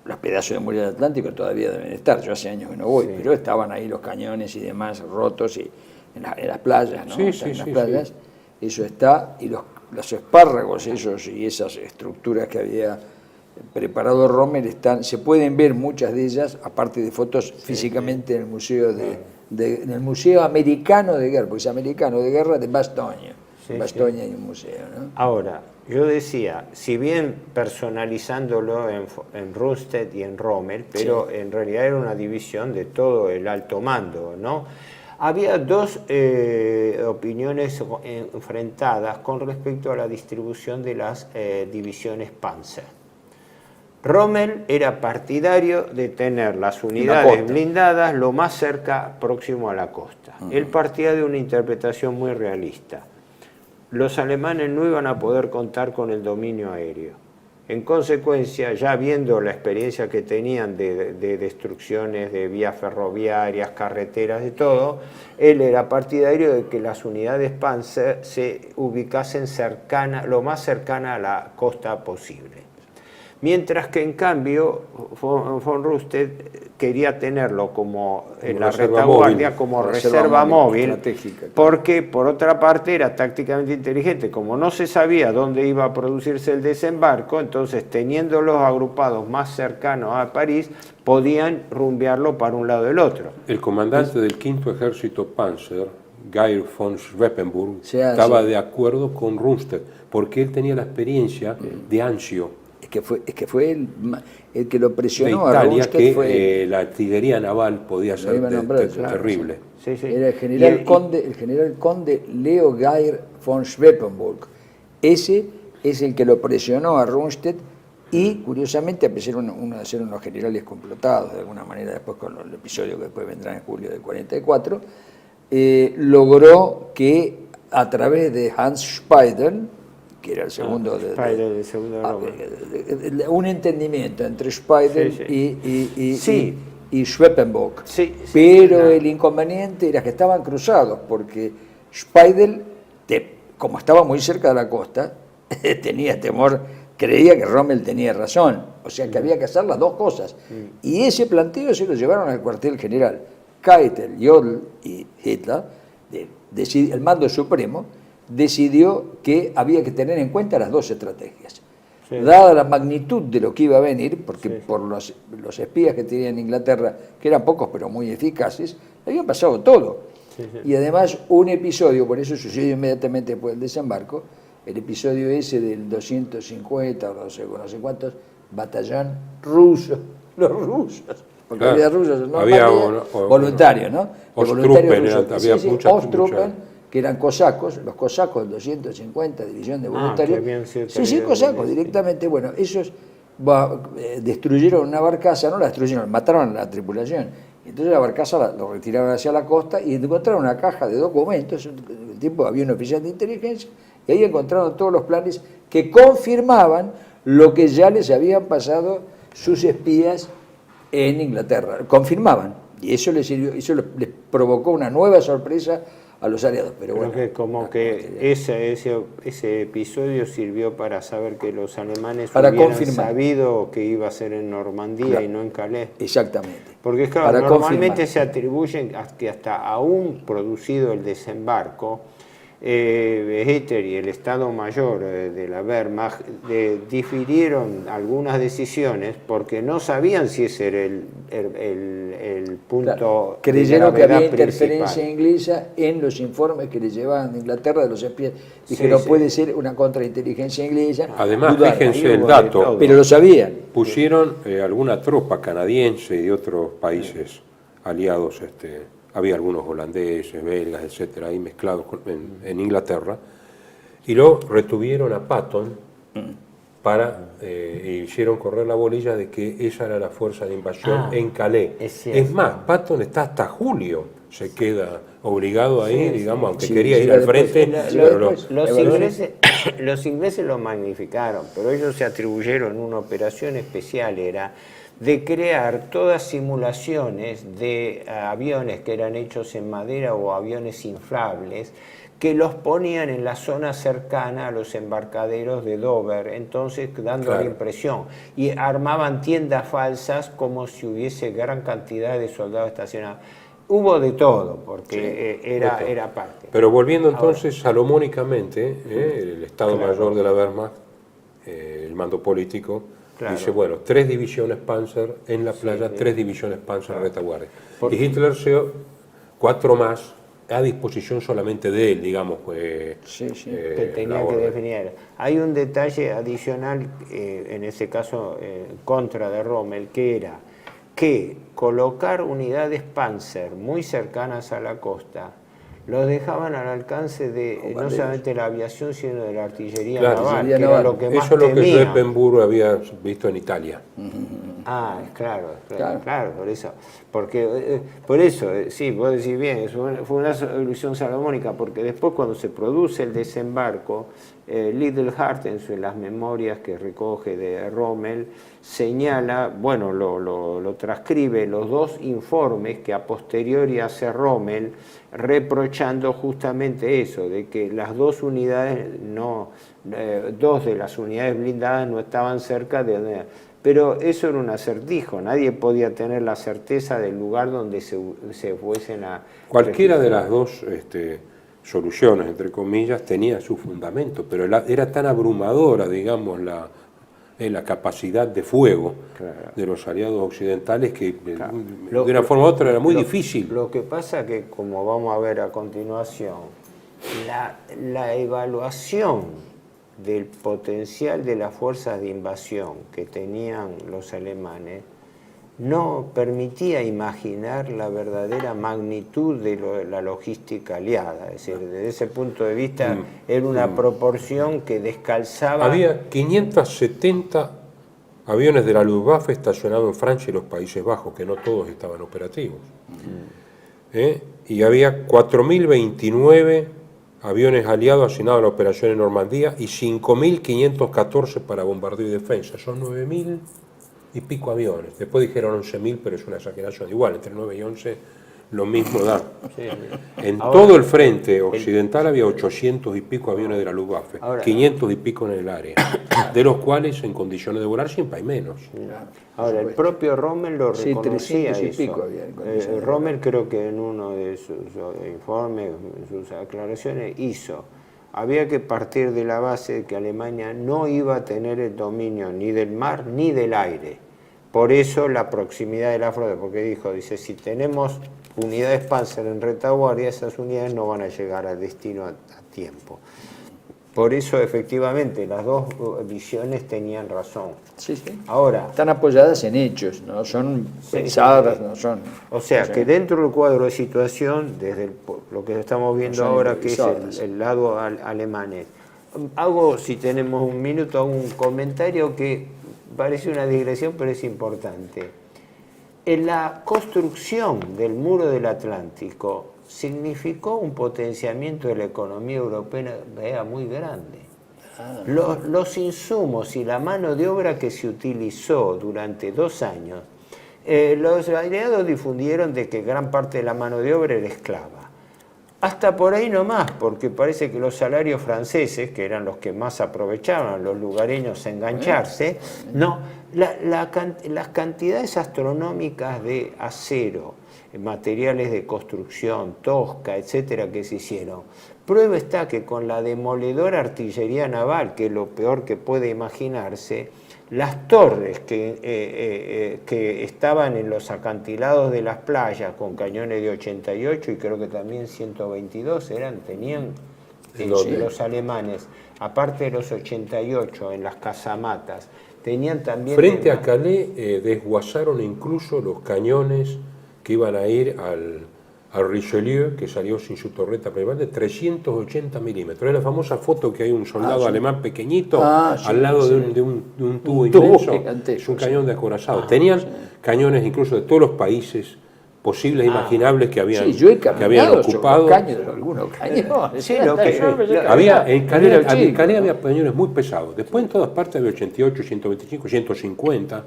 Los pedazos de muralla del Atlántico todavía deben estar, yo hace años que no voy, pero estaban ahí los cañones y demás rotos y en las playas, ¿no? En las playas, eso está, y los espárragos esos y esas estructuras que había preparado Rommel se pueden ver muchas de ellas, aparte de fotos físicamente en el museo en el Museo Americano de Guerra, porque es americano de guerra de Bastogne. En Bastogne hay un museo, ¿no? Ahora, yo decía, si bien personalizándolo en Rundstedt y en Rommel, pero en realidad era una división de todo el alto mando, ¿no? Había dos opiniones enfrentadas con respecto a la distribución de las divisiones Panzer. Rommel era partidario de tener las unidades blindadas lo más cerca, próximo a la costa. Él partía de una interpretación muy realista. Los alemanes no iban a poder contar con el dominio aéreo. En consecuencia, ya viendo la experiencia que tenían de destrucciones de vías ferroviarias, carreteras, de todo, él era partidario de que las unidades Panzer se ubicasen lo más cercana a la costa posible. Mientras que en cambio von Rundstedt quería tenerlo como en la retaguardia, como reserva móvil, porque por otra parte era tácticamente inteligente. Como no se sabía dónde iba a producirse el desembarco, entonces teniéndolos agrupados más cercanos a París, podían rumbearlo para un lado del otro. El comandante del 5º Ejército Panzer, Geir von Schweppenburg, estaba de acuerdo con Rundstedt, porque él tenía la experiencia de Anzio. Es que fue el que lo presionó de Italia, a Rundstedt, que la artillería naval podía ser terrible. Era el general conde Leo Geir von Schweppenburg. Ese es el que lo presionó a Rundstedt y, curiosamente, a pesar de ser unos generales complotados, de alguna manera, después con el episodio que después vendrá en julio del 44, logró que a través de Hans Speidel, que era el segundo un entendimiento entre Speidel y Schweppenburg. Pero el inconveniente era que estaban cruzados, porque Speidel, como estaba muy cerca de la costa, tenía temor, creía que Rommel tenía razón, o sea que había que hacer las dos cosas. Y ese planteo se lo llevaron al cuartel general. Keitel, Jodl y Hitler, el mando supremo, decidió que había que tener en cuenta las dos estrategias. Dada la magnitud de lo que iba a venir, porque por los espías que tenía en Inglaterra, que eran pocos pero muy eficaces, había pasado todo. Y además un episodio, por eso sucedió inmediatamente después del desembarco, el episodio ese del 250 o no sé cuántos, batallón ruso, los rusos, porque había rusos, no había voluntarios, ¿no? Había Ostrupen, que eran cosacos, los cosacos del 250, división de voluntarios. Cosacos directamente. Bueno, esos destruyeron una barcaza, no la destruyeron, mataron a la tripulación. Entonces la barcaza lo retiraron hacia la costa y encontraron una caja de documentos. En el tiempo había un oficial de inteligencia y ahí encontraron todos los planes que confirmaban lo que ya les habían pasado sus espías en Inglaterra. Confirmaban. Y eso les sirvió, les provocó una nueva sorpresa a los aliados. Pero bueno, que como que ese episodio sirvió para saber que los alemanes hubieran sabido que iba a ser en Normandía y no en Calais. Exactamente. Porque claro, normalmente se atribuyen que hasta aún producido el desembarco, Hitler y el Estado Mayor de la Wehrmacht difirieron algunas decisiones porque no sabían si ese era el punto. Claro, creyeron que había interferencia inglesa en los informes que le llevaban de Inglaterra de los espías. Dijeron, puede ser una contrainteligencia inglesa. Además, fíjense el dato. Pero lo sabían. Pusieron alguna tropa canadiense y de otros países aliados había algunos holandeses, belgas, etcétera, ahí mezclados en Inglaterra, y lo retuvieron a Patton para, hicieron correr la bolilla de que esa era la fuerza de invasión en Calais. Es más, Patton está hasta julio, se queda obligado a ir, digamos, aunque quería ir al frente. Los ingleses lo magnificaron, pero ellos se atribuyeron una operación especial, era de crear todas simulaciones de aviones que eran hechos en madera o aviones inflables, que los ponían en la zona cercana a los embarcaderos de Dover, entonces dando la impresión, y armaban tiendas falsas como si hubiese gran cantidad de soldados estacionados. Hubo de todo, porque era parte. Pero volviendo entonces salomónicamente, el Estado Mayor de la Wehrmacht, el mando político, dice, bueno, 3 divisiones Panzer en la playa, 3 divisiones Panzer en retaguardia. Y Hitler se 4 más a disposición solamente de él, digamos. Que tenía que definir. Hay un detalle adicional, en ese caso, contra de Rommel, que era que colocar unidades Panzer muy cercanas a la costa los dejaban al alcance de no solamente la aviación, sino de la artillería naval, que era lo que más eso es lo que temían. Rippenburg había visto en Italia. Claro, por eso. Porque, por eso, sí, vos decís bien, fue una solución salomónica, porque después cuando se produce el desembarco, Liddell Hart, en las memorias que recoge de Rommel, señala, bueno, lo transcribe los 2 informes que a posteriori hace Rommel, reprochando justamente eso, de que las 2 unidades, 2 de las unidades blindadas no estaban cerca de donde... Pero eso era un acertijo, nadie podía tener la certeza del lugar donde se fuesen a... Cualquiera de las 2 soluciones, entre comillas, tenía su fundamento, pero era tan abrumadora, digamos, la capacidad de fuego de los aliados occidentales que de una forma u otra era muy difícil. Lo que pasa que, como vamos a ver a continuación, la evaluación del potencial de las fuerzas de invasión que tenían los alemanes no permitía imaginar la verdadera magnitud de la logística aliada. Es decir, desde ese punto de vista era una proporción que descalzaba... Había 570 aviones de la Luftwaffe estacionados en Francia y los Países Bajos, que no todos estaban operativos. Y había 4.029 aviones aliados asignados a la operación en Normandía y 5.514 para bombardeo y defensa. Son 9.000 y pico aviones. Después dijeron 11.000, pero es una exageración. Igual, entre 9 y 11 lo mismo da. En todo el frente occidental había 800 y pico aviones de la Luftwaffe, 500 y pico en el área, de los cuales en condiciones de volar siempre hay menos. Ahora, el propio Rommel lo reconocía eso. Y pico había Rommel creo que en uno de sus informes, en sus aclaraciones, había que partir de la base de que Alemania no iba a tener el dominio ni del mar ni del aire. Por eso la proximidad de la flota, porque dice, si tenemos unidades Panzer en retaguardia, esas unidades no van a llegar al destino a tiempo. Por eso, efectivamente, las 2 visiones tenían razón. Ahora, están apoyadas en hechos, no son pensadas, no son... O sea, que dentro del cuadro de situación, desde lo que estamos viendo ahora, que es el lado alemán, hago, si tenemos un minuto, un comentario que parece una digresión, pero es importante. En la construcción del muro del Atlántico significó un potenciamiento de la economía europea muy grande. Los insumos y la mano de obra que se utilizó durante 2 años, los aliados difundieron de que gran parte de la mano de obra era esclava. Hasta por ahí nomás, porque parece que los salarios franceses, que eran los que más aprovechaban a los lugareños a engancharse, las cantidades astronómicas de acero, materiales de construcción, tosca, etcétera, que se hicieron. Prueba está que con la demoledora artillería naval, que es lo peor que puede imaginarse, las torres que estaban en los acantilados de las playas con cañones de 88 y creo que también 122 tenían los alemanes, aparte de los 88 en las casamatas, tenían también... Frente a Calais desguazaron incluso los cañones que iban a ir al Richelieu, que salió sin su torreta principal, de 380 milímetros. Es la famosa foto que hay un soldado alemán pequeñito al lado de un tubo inmenso. Es un cañón de acorazado. Tenían cañones incluso de todos los países posibles e imaginables que habían, yo he que habían ocupado. Algunos cañones. Sí, En Calais había cañones muy pesados. Después en todas partes había 88, 125, 150.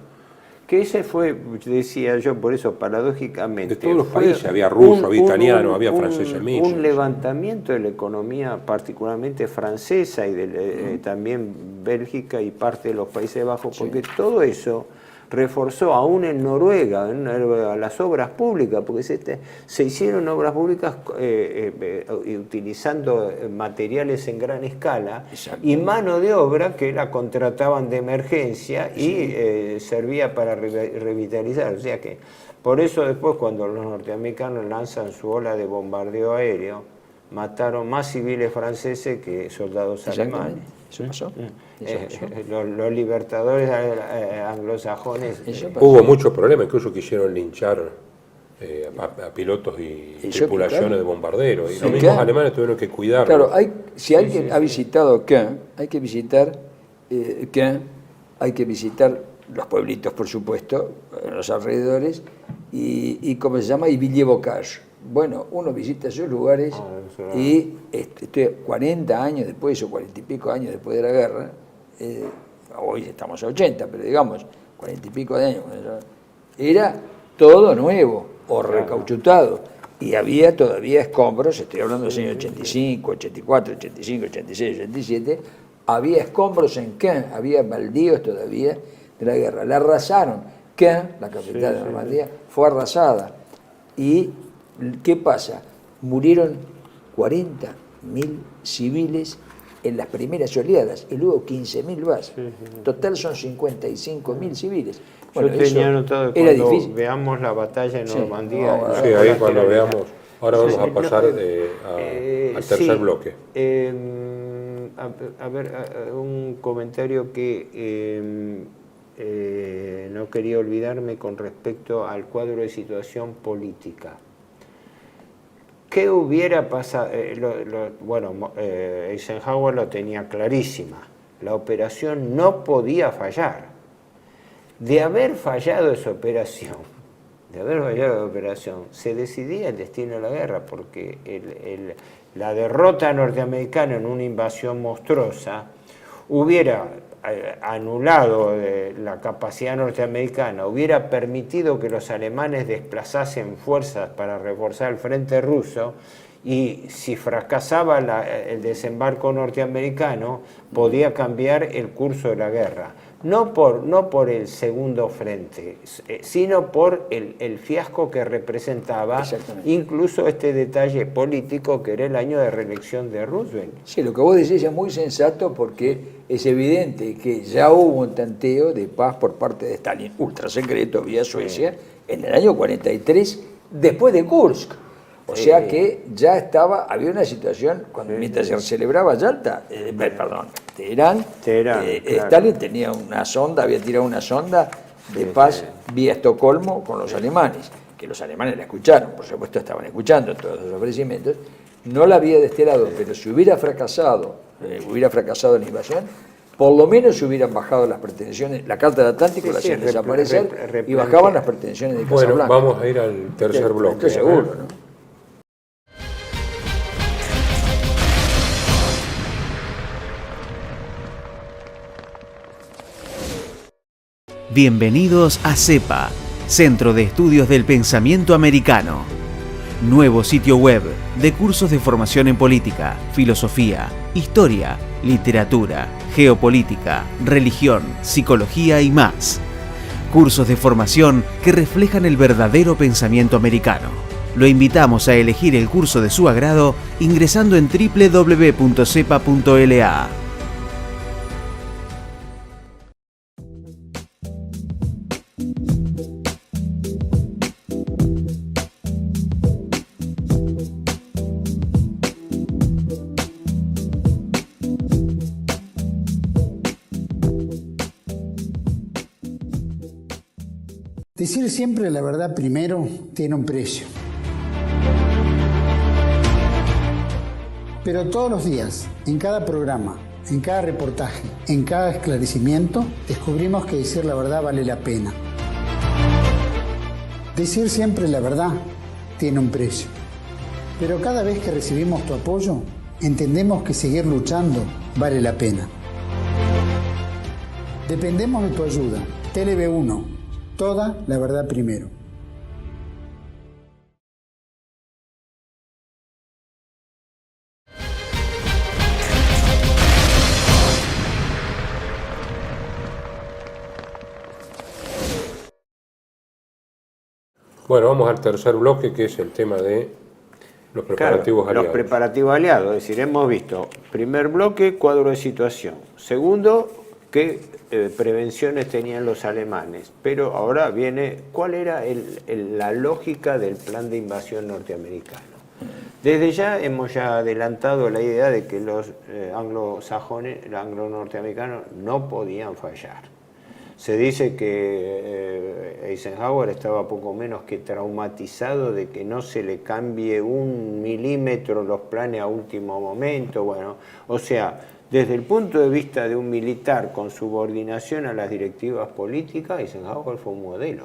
Que ese fue, decía yo, por eso paradójicamente. De todos los países, había ruso, había italiano, había franceses mismos. Un levantamiento de la economía particularmente francesa y también Bélgica y parte de los Países Bajos, porque todo eso reforzó aún en Noruega las obras públicas, porque se hicieron obras públicas utilizando materiales en gran escala y mano de obra que la contrataban de emergencia y servía para revitalizar. O sea que por eso después cuando los norteamericanos lanzan su ola de bombardeo aéreo, mataron más civiles franceses que soldados alemanes. Eso pasó. Los libertadores anglosajones. Hubo muchos problemas, incluso quisieron linchar a pilotos y tripulaciones de bombarderos. Y los mismos alemanes tuvieron que cuidarlo. Claro, si alguien ha visitado Caen, hay que visitar Caen, hay que visitar los pueblitos, por supuesto, los alrededores, y ¿cómo se llama? Y Villers-Bocage. Bueno, uno visita esos lugares y 40 años después, o 40 y pico años después de la guerra, hoy estamos a 80, pero digamos, 40 y pico de años, era todo nuevo o recauchutado. Y había todavía escombros, estoy hablando del año 85, 84, 85, 86, 87, había escombros en Caen, había baldíos todavía de la guerra. La arrasaron. Caen, la capital de Normandía, fue arrasada. ¿Y qué pasa? Murieron 40.000 civiles en las primeras oleadas y luego 15.000 más. Total son 55.000 civiles. Bueno, yo tenía anotado que cuando difícil. Veamos la batalla de Normandía. Sí, ahí cuando veamos. Ahora vamos a pasar al tercer bloque. A ver, un comentario que no quería olvidarme con respecto al cuadro de situación política. ¿Qué hubiera pasado? Eisenhower lo tenía clarísima. La operación no podía fallar. De haber fallado esa operación, se decidía el destino de la guerra, porque la derrota norteamericana en una invasión monstruosa hubiera anulado la capacidad norteamericana, hubiera permitido que los alemanes desplazasen fuerzas para reforzar el frente ruso, y si fracasaba el desembarco norteamericano, podía cambiar el curso de la guerra. No por el segundo frente, sino por el fiasco que representaba incluso este detalle político que era el año de reelección de Roosevelt. Sí, lo que vos decís es muy sensato, porque es evidente que ya hubo un tanteo de paz por parte de Stalin, ultra secreto vía Suecia, en el año 43, después de Kursk. O sea que ya había una situación, mientras se celebraba Yalta, Teherán, claro. Stalin tenía una sonda, había tirado una sonda de paz vía Estocolmo con los alemanes, que los alemanes la escucharon, por supuesto estaban escuchando todos los ofrecimientos, no la había destelado, pero si hubiera fracasado la invasión, por lo menos se hubieran bajado las pretensiones, la Carta del Atlántico la hacían desaparecer y bajaban las pretensiones de Casablanca. Bueno, vamos a ir al tercer bloque. Estoy seguro, ¿no? Bienvenidos a CEPA, Centro de Estudios del Pensamiento Americano. Nuevo sitio web de cursos de formación en política, filosofía, historia, literatura, geopolítica, religión, psicología y más. Cursos de formación que reflejan el verdadero pensamiento americano. Lo invitamos a elegir el curso de su agrado ingresando en www.cepa.la. Decir siempre la verdad primero tiene un precio. Pero todos los días, en cada programa, en cada reportaje, en cada esclarecimiento, descubrimos que decir la verdad vale la pena. Decir siempre la verdad tiene un precio. Pero cada vez que recibimos tu apoyo, entendemos que seguir luchando vale la pena. Dependemos de tu ayuda. TLV1, toda la verdad primero. Bueno, vamos al tercer bloque, que es el tema de los preparativos aliados. Los preparativos aliados, es decir, hemos visto, primer bloque, cuadro de situación. Segundo, qué prevenciones tenían los alemanes. Pero ahora viene, ¿cuál era la lógica del plan de invasión norteamericano? Desde ya hemos adelantado la idea de que los anglosajones, los anglo-norteamericanos, no podían fallar. Se dice que Eisenhower estaba poco menos que traumatizado de que no se le cambie 1 milímetro los planes a último momento. Bueno, o sea, desde el punto de vista de un militar con subordinación a las directivas políticas, Eisenhower fue un modelo.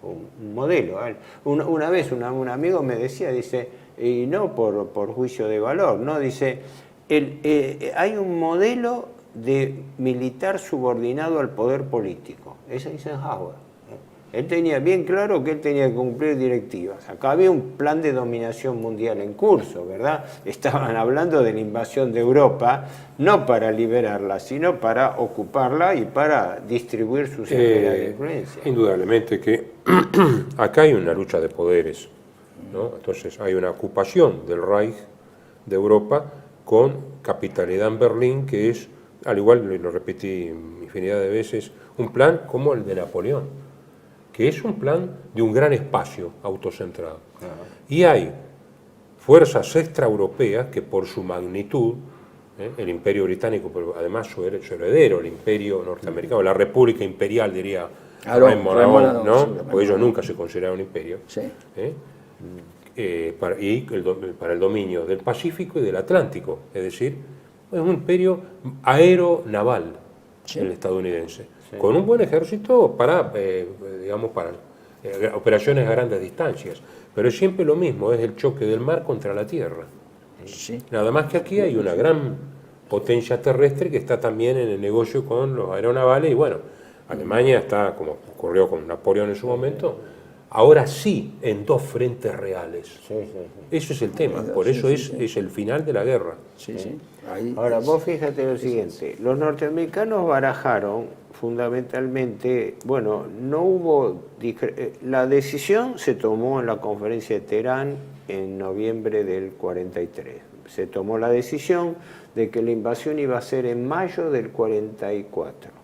Un modelo. Una vez un amigo me decía, dice, y no por juicio de valor, no, dice, hay un modelo de militar subordinado al poder político. Es Eisenhower. Él tenía bien claro que él tenía que cumplir directivas. Acá había un plan de dominación mundial en curso, ¿verdad? Estaban hablando de la invasión de Europa, no para liberarla, sino para ocuparla y para distribuir sus esferas de influencia. Indudablemente que acá hay una lucha de poderes, ¿no? Entonces hay una ocupación del Reich de Europa con capitalidad en Berlín, que es, al igual, lo repetí infinidad de veces, un plan como el de Napoleón, que es un plan de un gran espacio autocentrado. Y hay fuerzas extraeuropeas que por su magnitud, el imperio británico, pero además su heredero, el imperio norteamericano, la república imperial, diría Raymond Aron, ¿no? Porque ellos nunca se consideraron imperio, sí. Para el dominio del Pacífico y del Atlántico, es decir, es un imperio aeronaval, sí, el estadounidense, sí, con un buen ejército para, digamos, para operaciones a grandes distancias, pero es siempre lo mismo, es el choque del mar contra la tierra. Sí. Nada más que aquí hay una gran potencia terrestre que está también en el negocio con los aeronavales, y bueno, Alemania está, como ocurrió con Napoleón en su momento, ahora sí en dos frentes reales. Sí, sí, sí. Eso es el tema, por eso es el final de la guerra. Sí, sí. Ahora, vos fíjate lo siguiente, los norteamericanos barajaron fundamentalmente, bueno, no hubo, la decisión se tomó en la conferencia de Teherán en noviembre del 43. Se tomó la decisión de que la invasión iba a ser en mayo del 44.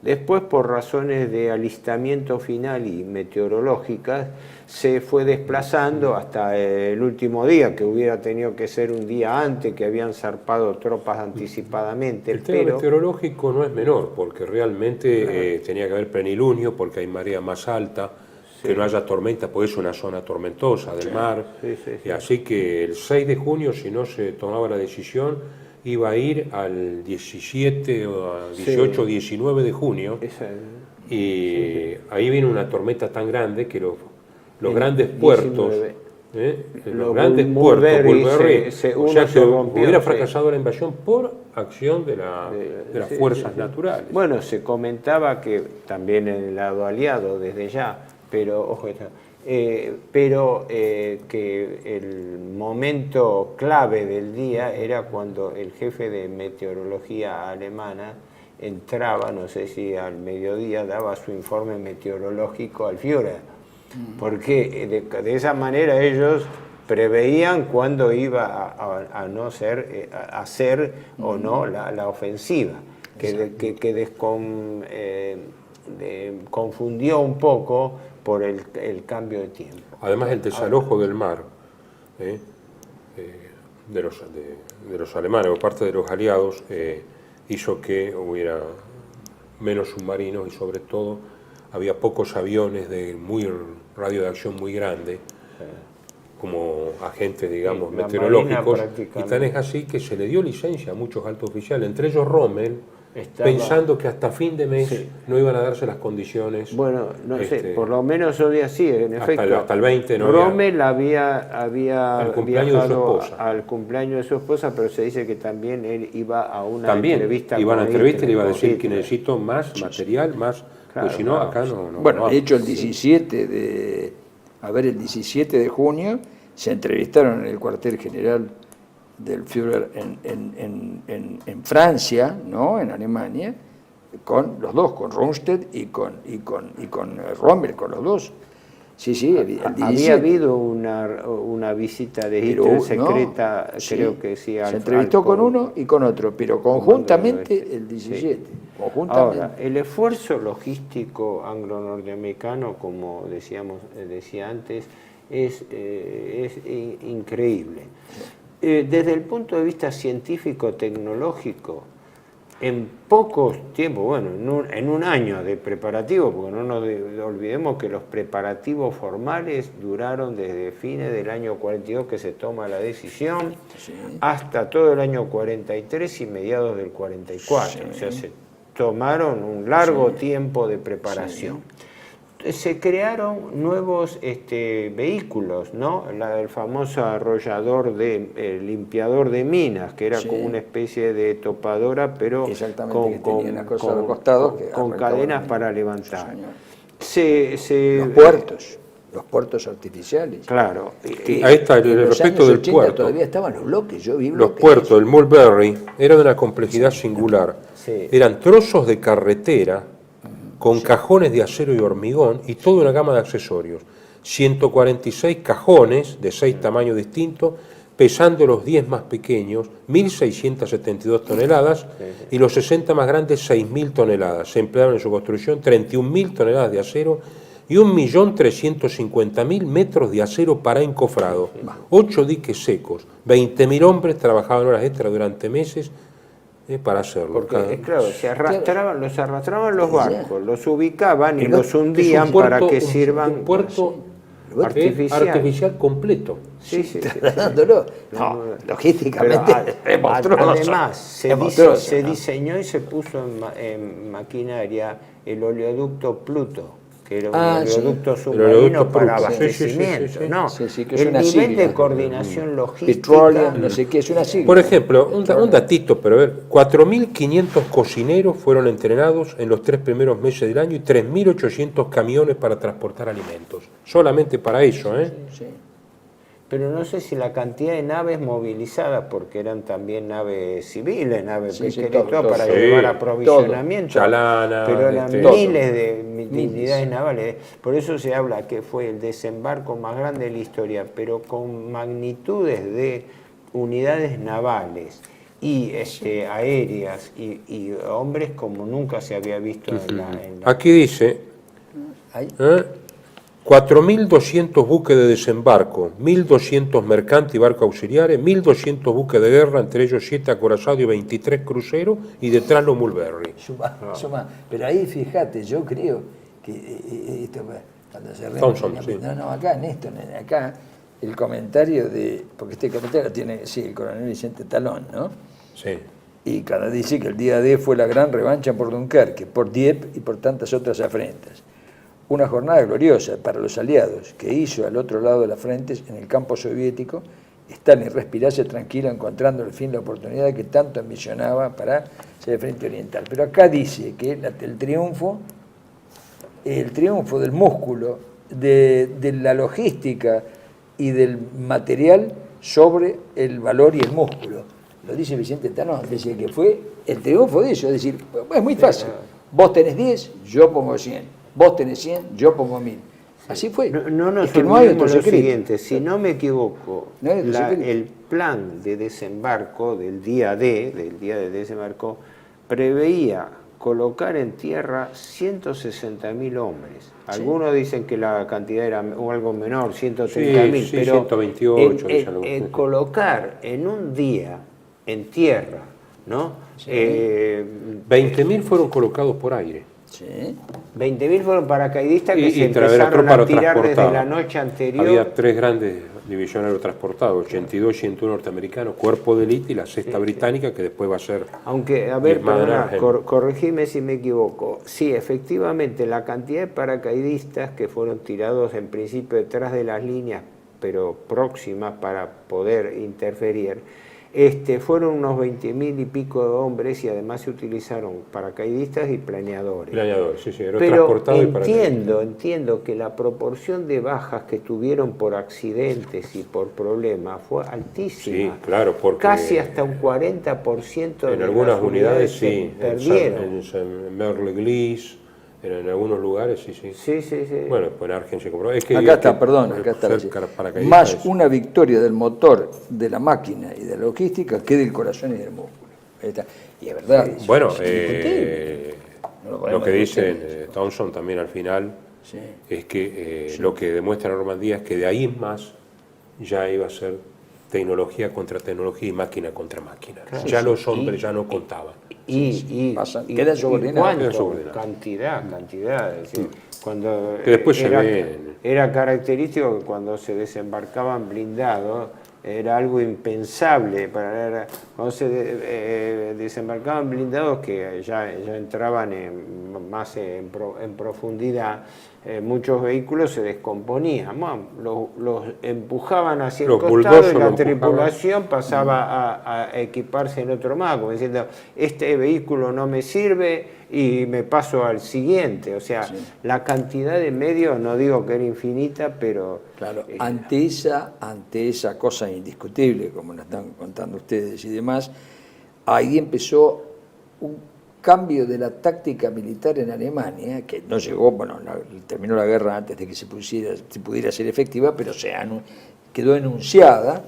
Después, por razones de alistamiento final y meteorológicas, se fue desplazando hasta el último día, que hubiera tenido que ser un día antes, que habían zarpado tropas anticipadamente. El tema meteorológico no es menor, porque realmente tenía que haber plenilunio, porque hay marea más alta, sí, que no haya tormenta, porque es una zona tormentosa del mar. Sí, sí, sí. Y así que el 6 de junio, si no se tomaba la decisión, iba a ir al 17 o 18 o 19 de junio, y ahí viene una tormenta tan grande que los grandes puertos, los grandes puertos, Bulberry, o sea que hubiera fracasado la invasión por acción de las fuerzas naturales. Bueno, se comentaba que también en el lado aliado desde ya, pero ojo, que el momento clave del día era cuando el jefe de meteorología alemana entraba, no sé si al mediodía, daba su informe meteorológico al Führer, porque de esa manera ellos preveían cuándo iba a no ser, a hacer o no la ofensiva, que confundió un poco por el cambio de tiempo. Además, el desalojo del mar de los alemanes o parte de los aliados hizo que hubiera menos submarinos y sobre todo había pocos aviones de radio de acción muy grande, como agentes, digamos, Sí, la meteorológicos, Marina y prácticamente. tan es así que se le dio licencia a muchos altos oficiales, entre ellos Rommel, Estaba- pensando que hasta fin de mes Sí. no iban a darse las condiciones. Bueno, no sé, este, por lo menos hoy día sí, en efecto. hasta el 20 no había- Rommel había Al cumpleaños de su viajado esposa. al cumpleaños de su esposa, pero se dice que también él iba a una También entrevista. iba a la con entrevista y le Hitler, iba a con decir que Hitler. necesito más material, más, Claro, pues si no, no, acá sí. no. Bueno, no de hecho el vamos. 17 de junio se entrevistaron en el cuartel general del Führer en Francia, ¿no? En Alemania, con los dos, con Rundstedt y con Rommel, con los dos. Sí, el 17. Había habido una visita de Pero, Hitler no, secreta, sí, creo que sí. se entrevistó con uno y con otro, pero conjuntamente el 17. Conjuntamente. Ahora, el esfuerzo logístico anglo-norteamericano, como decía antes, es increíble. Desde el punto de vista científico-tecnológico, en pocos tiempos, bueno, en un año de preparativo, porque no nos olvidemos que los preparativos formales duraron desde fines del año 42 que se toma la decisión, Sí. hasta todo el año 43 y mediados del 44. O sea, se tomaron un largo tiempo de preparación. Se crearon nuevos vehículos, ¿no? El famoso arrollador limpiador de minas, que era Sí. como una especie de topadora, pero Exactamente, que tenía una cosa a los costados que con arrancaba cadenas la para mina. levantar. Señor. Los puertos artificiales. Claro. Ahí está, En los respecto años del 80 puerto. todavía estaban los bloques, yo vi Los bloques. puertos, el Mulberry, era de una complejidad singular. Sí. Eran trozos de carretera con cajones de acero y hormigón y toda una gama de accesorios. 146 cajones de 6 tamaños distintos, pesando los 10 más pequeños, 1.672 toneladas, y los 60 más grandes, 6.000 toneladas. Se emplearon en su construcción 31.000 toneladas de acero y 1.350.000 metros de acero para encofrado, 8 diques secos, 20.000 hombres trabajaban horas extras durante meses para hacerlo. Porque, claro, los arrastraban los barcos, los ubicaban y los Es hundían un puerto- para que sirvan. un puerto artificial completo. Sí, sí, sí. Trasladándolo. No, logísticamente es monstruoso. Además, Es monstruoso, se ¿no? diseñó y se puso en maquinaria el oleoducto Pluto, que era un Sí. oleoducto El submarino oleoducto para Pluto, sí, abastecimiento. sí, sí, sí. ¿no? Sí, que es El una nivel sigla. de coordinación logística. Petroleum, no sé qué, es una sigla. Por ejemplo, un datito, pero a ver, 4.500 cocineros fueron entrenados en los 3 primeros meses del año y 3.800 camiones para transportar alimentos. Solamente para eso, ¿eh? Sí. Pero no sé si la cantidad de naves movilizadas, porque eran también naves civiles, naves Sí, sí, pequeñas, todo, para sí, llevar aprovisionamiento, Chalana, pero eran todo. miles de unidades navales. Por eso se habla que fue el desembarco más grande de la historia, pero con magnitudes de unidades navales y aéreas y hombres como nunca se había visto en la... Aquí dice, Ahí. 4.200 buques de desembarco, 1.200 mercantes y barcos auxiliares, 1.200 buques de guerra, entre ellos 7 acorazados y 23 cruceros, y detrás los Mulberry. Suma. Pero ahí fíjate, yo creo que esto, cuando se Thompson, sí. acá en esto, acá el comentario de, porque este comentario tiene, sí, el coronel Vicente Talón, ¿no? Sí. Y cuando dice que el día D fue la gran revancha por Dunkerque, por Dieppe y por tantas otras afrentas. Una jornada gloriosa para los aliados que hizo al otro lado de las frentes, en el campo soviético, Stalin respirase tranquilo encontrando al fin la oportunidad que tanto ambicionaba para ser el frente oriental. Pero acá dice que el triunfo del músculo, de la logística y del material sobre el valor y el músculo. Lo dice Vicente Talón, dice que fue el triunfo de eso, es decir, es muy fácil. Vos tenés 10, yo pongo 100. Vos tenés 100, yo pongo 1000. Así fue. No nos es que no hay otro olvidemos lo secreto. siguiente, si no me equivoco, No hay otro secreto. el plan de desembarco del día de desembarco, preveía colocar en tierra 160.000 hombres. Algunos dicen que la cantidad era algo menor, 130.000, sí, pero 128, dicen algunos. colocar en un día en tierra, ¿no? Sí. 20.000 fueron colocados por aire. Sí. 20.000 fueron paracaidistas que Y se Travera empezaron Tropa a lo tirar desde transportaba. la noche anterior. Había 3 grandes División Aerotransportada, 82 y 101 norteamericanos, cuerpo de élite y la sexta británica que después va a ser... Aunque, a ver, diezmada en Argel. corregime si me equivoco. Sí, efectivamente, la cantidad de paracaidistas que fueron tirados en principio detrás de las líneas, pero próximas para poder interferir, fueron unos 20.000 y pico de hombres y además se utilizaron paracaidistas y planeadores. Planeador, sí, Pero aerotransportado y paracaidista. entiendo que la proporción de bajas que tuvieron por accidentes y por problemas fue altísima. Sí, claro, porque... Casi hasta un 40% de en algunas las unidades se sí, perdieron. en Merle-Glis, en algunos lugares sí. Sí. Bueno, pues en Argen se compró. Es que Acá está, perdón, acá está. Más una victoria del motor, de la máquina y de la logística que del corazón y del músculo. Ahí está. Y es verdad. Bueno, No lo que discutir. dice Thompson también al final Sí. es que lo que demuestra Normandía es que de ahí en más ya iba a ser tecnología contra tecnología y máquina contra máquina. Claro, ya sí. los hombres ya no contaban. Queda subordinado. ¿Cuánto? Queda subordinado. Cantidad. Es decir, cuando Que después se ve era característico que cuando se desembarcaban blindados era algo impensable cuando se desembarcaban blindados que ya entraban más en profundidad. Muchos vehículos se descomponían, los empujaban hacia el costado y la tripulación pasaba a equiparse en otro más, como diciendo, este vehículo no me sirve y me paso al siguiente. O sea, la cantidad de medios, no digo que era infinita, pero... Claro, ante esa cosa indiscutible, como nos están contando ustedes y demás, ahí empezó un cambio de la táctica militar en Alemania, que no llegó, terminó la guerra antes de que se pudiera ser efectiva, pero quedó enunciada,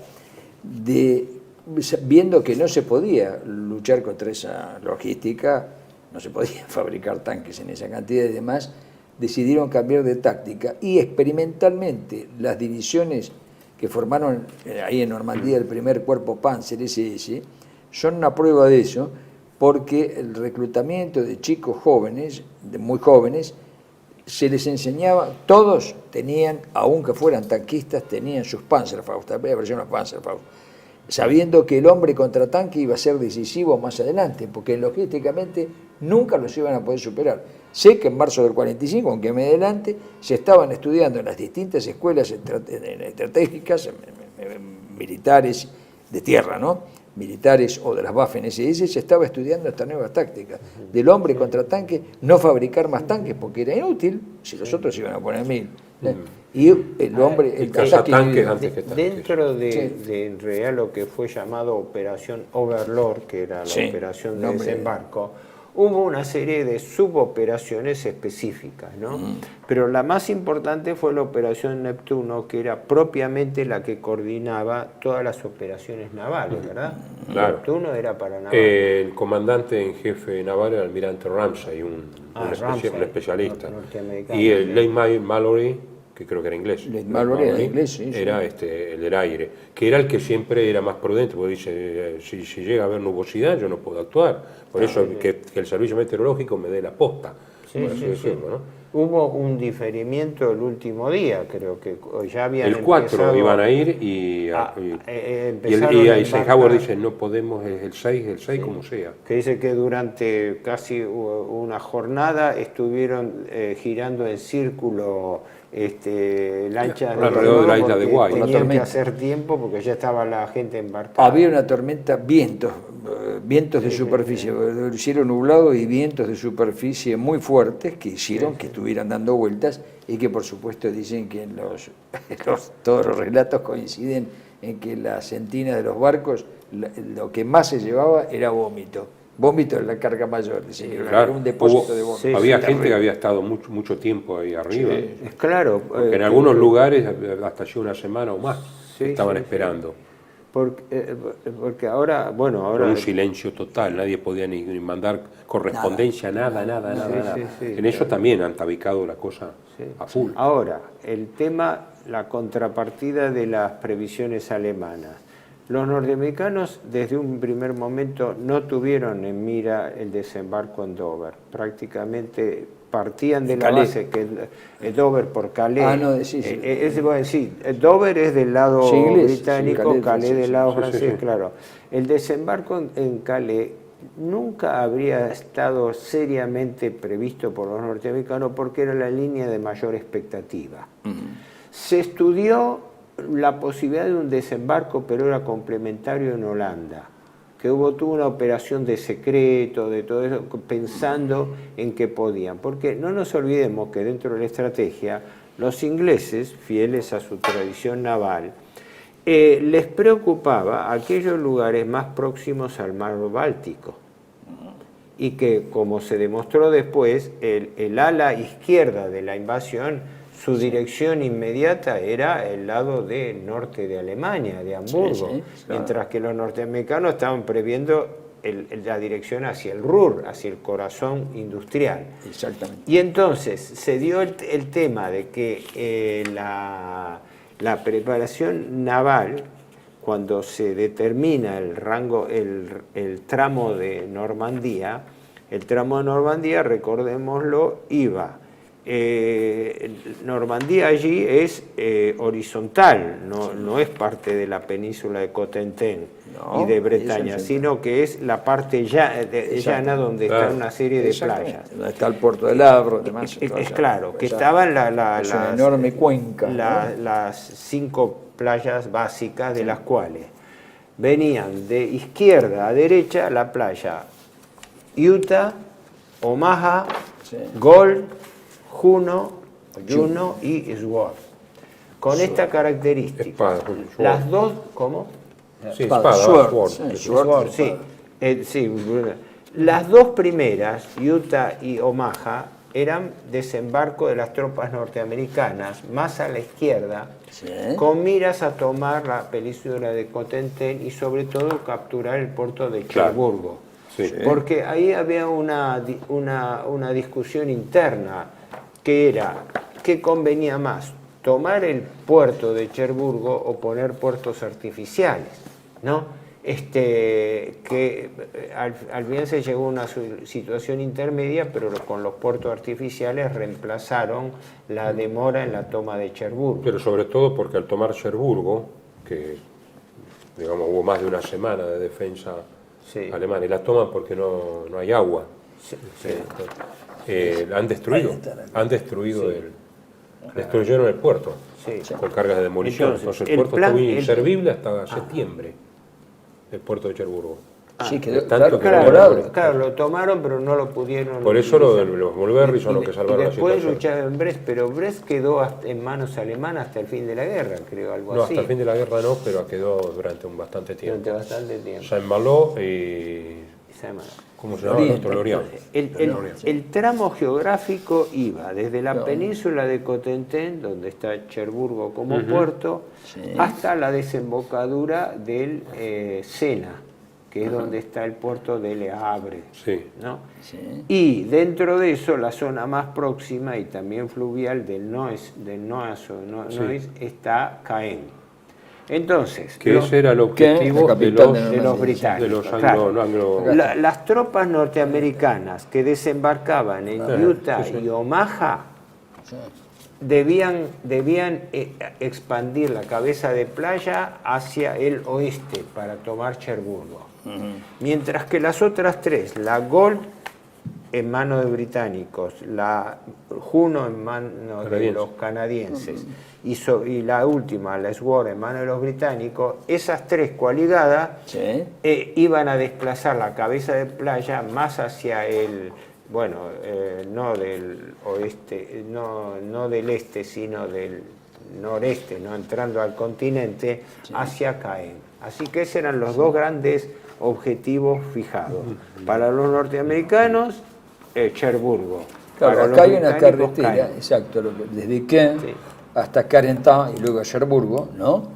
viendo que no se podía luchar contra esa logística, no se podía fabricar tanques en esa cantidad y demás, decidieron cambiar de táctica y experimentalmente las divisiones que formaron ahí en Normandía el primer cuerpo Panzer SS son una prueba de eso, porque el reclutamiento de chicos jóvenes, muy jóvenes, se les enseñaba, todos tenían, aunque fueran tanquistas, tenían sus Panzerfaust, aparecieron los Panzerfaust, sabiendo que el hombre contra tanque iba a ser decisivo más adelante, porque logísticamente nunca los iban a poder superar. Sé que en marzo del 45, aunque me adelante, se estaban estudiando en las distintas escuelas estratégicas, militares de tierra, ¿no? Militares o de las Waffen-SS, se estaba estudiando esta nueva táctica del hombre contra tanque, no fabricar más tanques porque era inútil si los otros iban a poner 1000. Y el hombre, el tanques antes que tanques. Dentro de en realidad lo que fue llamado Operación Overlord, que era la operación de desembarco, hubo una serie de suboperaciones específicas, ¿no? Pero la más importante fue la Operación Neptuno, que era propiamente la que coordinaba todas las operaciones navales, ¿verdad? Claro. Neptuno era para naval. El comandante en jefe naval era el almirante Ramsay, un especialista. Y el Leigh Mallory, que creo que era inglés. Mallory era inglés, sí. Era el del aire, que era el que siempre era más prudente, porque dice, si llega a haber nubosidad yo no puedo actuar. Por eso que el servicio meteorológico me dé la posta. Por así decirlo, ¿no? Hubo un diferimiento el último día, creo que ya habían el 4 iban a ir y Eisenhower dice, no podemos, es el 6 como sea. Que dice que durante casi una jornada estuvieron girando en círculo lanchas alrededor de la isla de Guay. Tenían que hacer tiempo porque ya estaba la gente embarcada. Había una tormenta, vientos de superficie, el cielo nublado y vientos de superficie muy fuertes que hicieron que estuvieran dando vueltas y que por supuesto dicen que todos los relatos coinciden en que la sentina de los barcos, lo que más se llevaba era vómito. Vómito es la carga mayor, era un depósito de vómito. Había gente que había estado mucho tiempo ahí arriba. Es claro. Porque en algunos lugares hasta ya una semana o más estaban esperando. Porque ahora, un silencio total, nadie podía ni mandar correspondencia, nada. En eso también han tabicado la cosa a full. Ahora, el tema, la contrapartida de las previsiones alemanas. Los norteamericanos desde un primer momento no tuvieron en mira el desembarco en Dover. Prácticamente partían de la Calais. base que Dover por Calais. Ah, no, sí. Dover es del lado Sí, inglés, británico, sí, Calais sí, del sí, lado sí, francés, sí. claro. El desembarco en Calais nunca habría estado seriamente previsto por los norteamericanos porque era la línea de mayor expectativa. Se estudió la posibilidad de un desembarco, pero era complementario en Holanda, que tuvo una operación de secreto, de todo eso, pensando en que podían. Porque no nos olvidemos que dentro de la estrategia, los ingleses, fieles a su tradición naval, les preocupaba aquellos lugares más próximos al mar Báltico. Y que, como se demostró después, el ala izquierda de la invasión, su dirección inmediata era el lado norte de Alemania, de Hamburgo, Sí, claro. mientras que los norteamericanos estaban previendo la dirección hacia el Ruhr, hacia el corazón industrial. Exactamente. Y entonces se dio el tema de que la preparación naval, cuando se determina el rango, el tramo de Normandía, recordémoslo, iba. Normandía allí es horizontal, no es parte de la península de Cotentin y de Bretaña, sino que es la parte llana donde están una serie de playas. Donde está el puerto del Havre, demás. Es claro, que estaban es una enorme cuenca. las 5 playas básicas, de las cuales venían de izquierda a derecha la playa Utah, Omaha, Gold, Juno y Sword. Con esta característica. Espada, Las dos, ¿cómo? Sí, Espada, espada, sword, sword. sí. Sword, sí. Sí. Las dos primeras, Utah y Omaha, eran desembarco de las tropas norteamericanas, más a la izquierda, con miras a tomar la península de Cotentin y sobre todo capturar el puerto de Cherburgo. Sí. Porque ahí había una discusión interna, que era, ¿qué convenía más? ¿Tomar el puerto de Cherburgo o poner puertos artificiales? ¿No? Que al final se llegó a una situación intermedia, pero con los puertos artificiales reemplazaron la demora en la toma de Cherburgo. Pero sobre todo porque al tomar Cherburgo, que digamos hubo más de una semana de defensa alemana, y la toman porque no hay agua. Han destruido destruyeron el puerto con cargas de demolición. Entonces el puerto estuvo inservible hasta septiembre, el puerto de Cherburgo. Sí, quedó Tanto que claro, lo tomaron, pero no lo pudieron. Por eso los Mulberry son los que salvaron la situación. Después lucharon en Brest, pero Brest quedó en manos alemanas hasta el fin de la guerra, creo, algo así. No, hasta el fin de la guerra no, pero quedó durante bastante tiempo. Durante bastante tiempo. Saint-Malo y... ¿Cómo se llama? Lorient. El tramo geográfico iba desde la península de Cotentin, donde está Cherburgo como puerto, hasta la desembocadura del Sena, que es donde está el puerto de Le Havre. ¿No? Y dentro de eso, la zona más próxima y también fluvial del Noise está Caen. Entonces, que ese era el objetivo de los británicos. Las tropas norteamericanas que desembarcaban en Utah y Omaha debían expandir la cabeza de playa hacia el oeste para tomar Cherburgo. Mientras que las otras tres, la Gold en manos de británicos, la Juno en manos de los canadienses y la última, la Sword, en manos de los británicos, esas tres coaligadas iban a desplazar la cabeza de playa más hacia el, no del oeste, no del este, sino del noreste, no entrando al continente, hacia Caen. Así que esos eran los dos grandes objetivos fijados. Para los norteamericanos, Cherburgo. Claro, acá hay una carretera, exacto, desde Caen hasta Carentan y luego a Cherburgo, ¿no?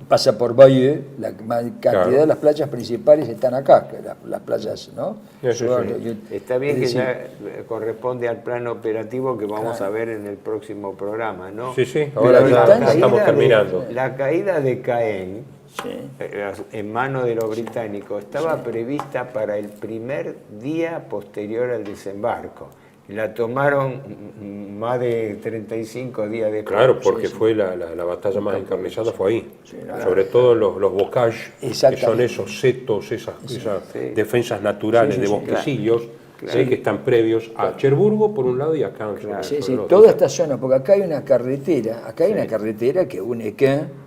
Pasa por Bayeux, la cantidad de las playas principales están acá, que las playas, ¿no? Está bien que ya corresponde al plan operativo que vamos a ver en el próximo programa, ¿no? Ahora ya estamos terminando. La caída de Caen en manos de los británicos, estaba prevista para el primer día posterior al desembarco. La tomaron más de 35 días después. Claro, porque fue la batalla más encarnizada, fue ahí. Sobre todo los bocages, que son esos setos, esas defensas naturales de bosquecillos, que están previos a Cherburgo por un lado y a Cannes. Toda esta zona, porque acá hay una carretera, que une Caen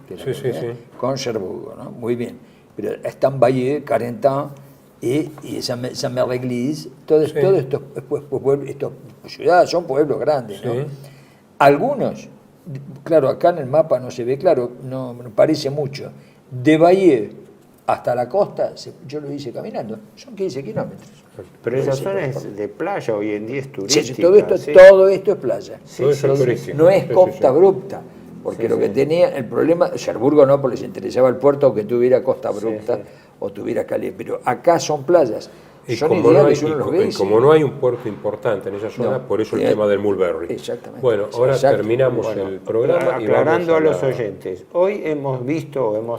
con Cherburgo, ¿no? Muy bien. Pero están Bayeux, Carentan y Saint-Mère-l'Église, todos estos ciudades son pueblos grandes, ¿no? Algunos, claro, acá en el mapa no se ve claro, no parece mucho. De Bayeux hasta la costa, yo lo hice caminando, son 15 kilómetros. Pero esa zona es de playa, hoy en día es turística. Todo esto es playa. No es costa abrupta, porque lo que tenía, el problema, Cherburgo no, porque les interesaba el puerto, aunque tuviera costa abrupta o tuviera Calais, pero acá son playas. Y como no hay un puerto importante en esa zona, por eso el tema del Mulberry. Exactamente. Bueno, ahora terminamos el programa. Aclarando a los oyentes, hoy hemos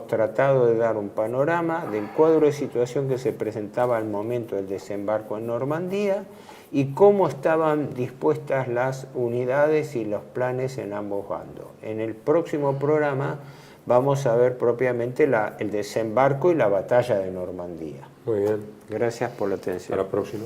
tratado de dar un panorama del cuadro de situación que se presentaba al momento del desembarco en Normandía y cómo estaban dispuestas las unidades y los planes en ambos bandos. En el próximo programa vamos a ver propiamente el desembarco y la batalla de Normandía. Muy bien. Gracias por la atención. Hasta la próxima.